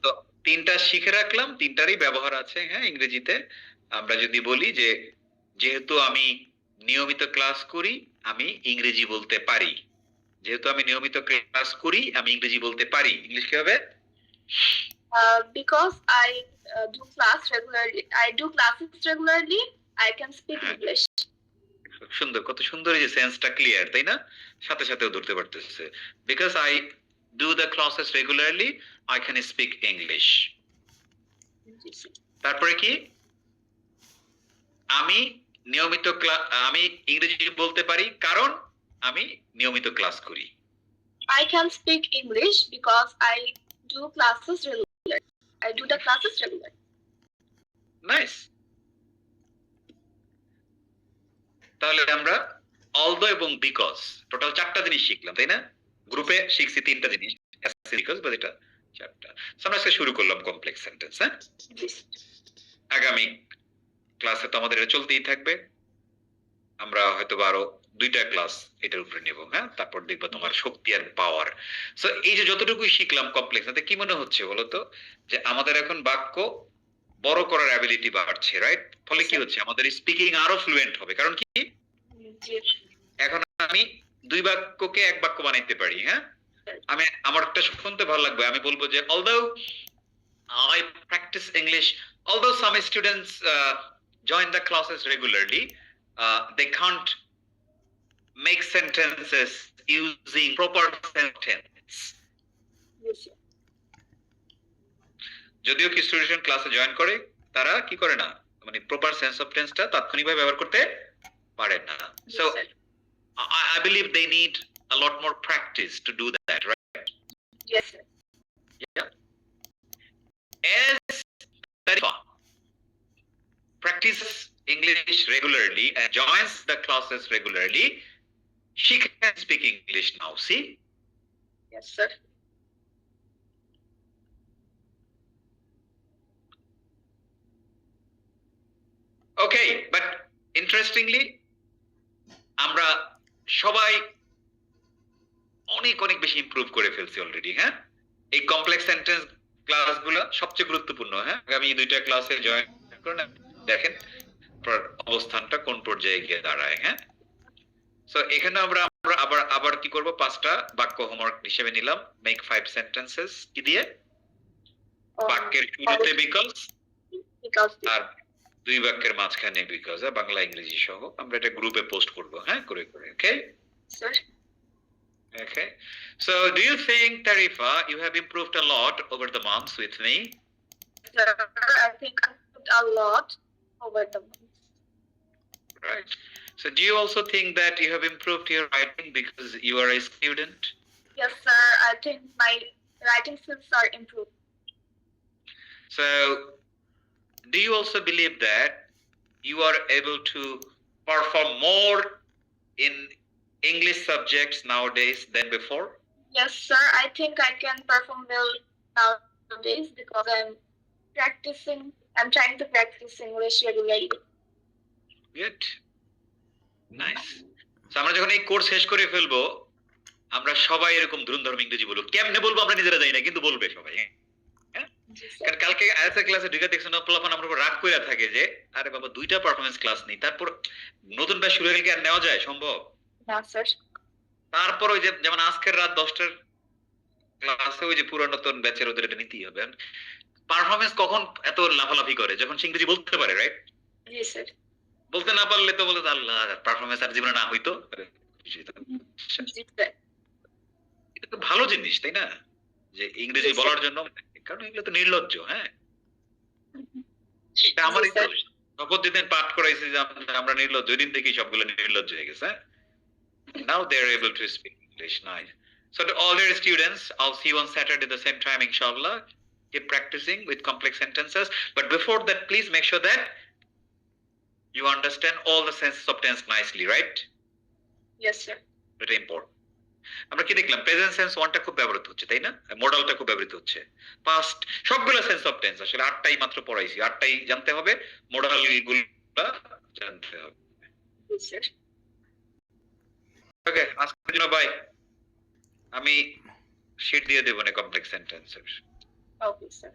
তো তিনটা শিখে রাখলাম, তিনটারই ব্যবহার আছে, হ্যাঁ, ইংরেজিতে। আমরা যদি বলি যে যেহেতু আমি নিয়মিত ক্লাস করি, আমি ইংরেজি বলতে পারি। যেহেতু আমি নিয়মিত ক্লাস করি, আমি ইংরেজি বলতে পারি। ইংলিশ কি হবে? Because I do class regularly. I do classes regularly. I can speak English. সুন্দর, কত সুন্দর, এই যে সেন্সটা ক্লিয়ার, তাই না? সাথে সাথেও ধরতে পারতেছে। Because I do the classes regularly, I can speak English. তারপরে কি? আমি আমি ইংরেজি বলতে পারি কারণ আমি নিয়মিত ক্লাস করি। I can speak English because I do classes regularly. I do the classes regularly. Nice. তাহলে আমরা অলদো এবং বিকজ টোটাল 4টা জিনিস শিখলাম, তাই না? গ্রুপে শিখছি 3টা জিনিস, বিকজ বা এটা 4টা। আমরা আজকে শুরু করলাম কমপ্লেক্স সেন্টেন্স। হ্যাঁ, আগামী ক্লাসে তো আমাদের এটা চলতেই থাকবে। আমরা হয়তো আরো 2টা ক্লাস এটার উপরে নেব। হ্যাঁ, তারপর দেখবো তোমার শক্তি আর পাওয়ার। সো এই যে যতটুকু শিখলাম কমপ্লেক্স, তাতে কি মনে হচ্ছে বলতো যে আমাদের এখন বাক্য বড় করার অ্যাবিলিটি বাড়ছে, রাইট? ফলে কি হচ্ছে, আমাদের স্পিকিং আরো ফ্লুয়েন্ট হবে। কারণ কি, এখন আমি 2 বাক্যকে 1 বাক্য বানাইতে পারি। হ্যাঁ, আমি আমার একটা শুনতে ভালো লাগবে, আমি বলবো যে although I practice English, although some students join the classes regularly, they can't make sentences using proper sentence. যদিও কিছু স্টুডেন্ট ক্লাসে জয়েন করে, তারা কি করে না, মানে প্রপার সেন্স অফ টেন্সটা তাৎক্ষণিকভাবে ব্যবহার করতে পারে না। So I believe they need a lot more practice to do that, right? Yes, sir. Yeah. As Tarifa practices English regularly and joins the classes regularly, she can speak English now. See? Yes, sir. Okay, but interestingly, আমরা সবাই অনেক অনেক বেশি improve করে ফেলছি already. হ্যাঁ, এই complex sentence ক্লাসগুলো সবচেয়ে গুরুত্বপূর্ণ। হ্যাঁ, আগামী 2টা ক্লাসে জয়েন করুন, দেখেন অবস্থানটা কোন পর্যায়ে গিয়ে দাঁড়ায়। হ্যাঁ, সো এখানে আমরা আবার কি করব, 5টা বাক্য হোমওয়ার্ক হিসেবে নিলাম। মেক 5 সেন্টেন্সেস কি দিয়ে, বাক্যের শুরুতে বিকজ Because আর 2 বাক্যের মাঝখানে বিকজ, বাংলা ইংরেজি সহ। আমরা এটা গ্রুপে পোস্ট করব। হ্যাঁ, করে ওকে। sir. Okay. So do you think, Tarifa, you have improved a lot over the months with me? Sir, I think I put a lot over the months. Right. So do you also think that you have improved your writing because you are a student? Yes, sir. I think my writing skills are improved. So do you also believe that you are able to perform more in English subjects nowadays than before? Yes, sir. I think I can perform well nowadays because I'm trying to practice English regularly. Good. Nice. So আমরা যখন এই course শেষ করে ফেলবো, আমরা সবাই এরকম ধুরন্ধর্ম ইংরেজি বলবো। কেমনে বলবো আমরা নিজেরা জানি না, কিন্তু বলবে সবাই। কারণ কালকে আইএসএ ক্লাসে ঢুকে দেখছেন পোলাপান আমরা রাগ কইরা থাকে যে আরে বাবা 2টা পারফরম্যান্স ক্লাস নেই, তারপর নতুন ব্যাচ শুরু হয়ে গেলে কি আর নেওয়া যায় সম্ভব? না, স্যার। তারপর ওই যে যেমন আজকের রাত 10টার ক্লাসে ওই যে পুরো নতুন ব্যাচের ওদের এটা নিতেই হবে। পারফরম্যান্স কখন এত লাফালাফি করে, যখন সে ইংরেজি বলতে পারে, রাইট? জি স্যার। বলতে না পারলে তো বলে আল্লাহ পারফরম্যান্স আর জীবনে না হইতো। জি স্যার। এটা তো ভালো জিনিস, তাই না? যে ইংরেজি বলার জন্য, কারণ এগুলো তো নির্লজ্জ। হ্যাঁ, এটা আমারই তো শপথ দিতেন পাঠ করাইছে যে আমরা নির্লজ্জ, ওই দিন থেকেই সবগুলো নির্লজ্জ হয়ে গেছে। Now they are able to speak English. Nice. So to all their students, I'll see you on Saturday at the same time, inshallah. Keep practicing with complex sentences. But before that, please make sure that you understand all the senses of tense nicely, right? Yes, sir. Very important. আমরা কি দেখলাম, present sense 1টা খুব ব্যবহৃত হচ্ছে, তাই না? মডালটা খুব ব্যবহৃত হচ্ছে। পাস্ট সবগুলো সেন্স অফ টেন্স আসলে 8টাই মাত্র পড়াইছি, 8টাই জানতে হবে, মডাল গুলো জানতে হবে। Yes, sir. ওকে, আজকের জন্য বাই। আমি শীট দিয়ে দেব না কমপ্লেক্স সেন্টেন্সের। Okay, sir.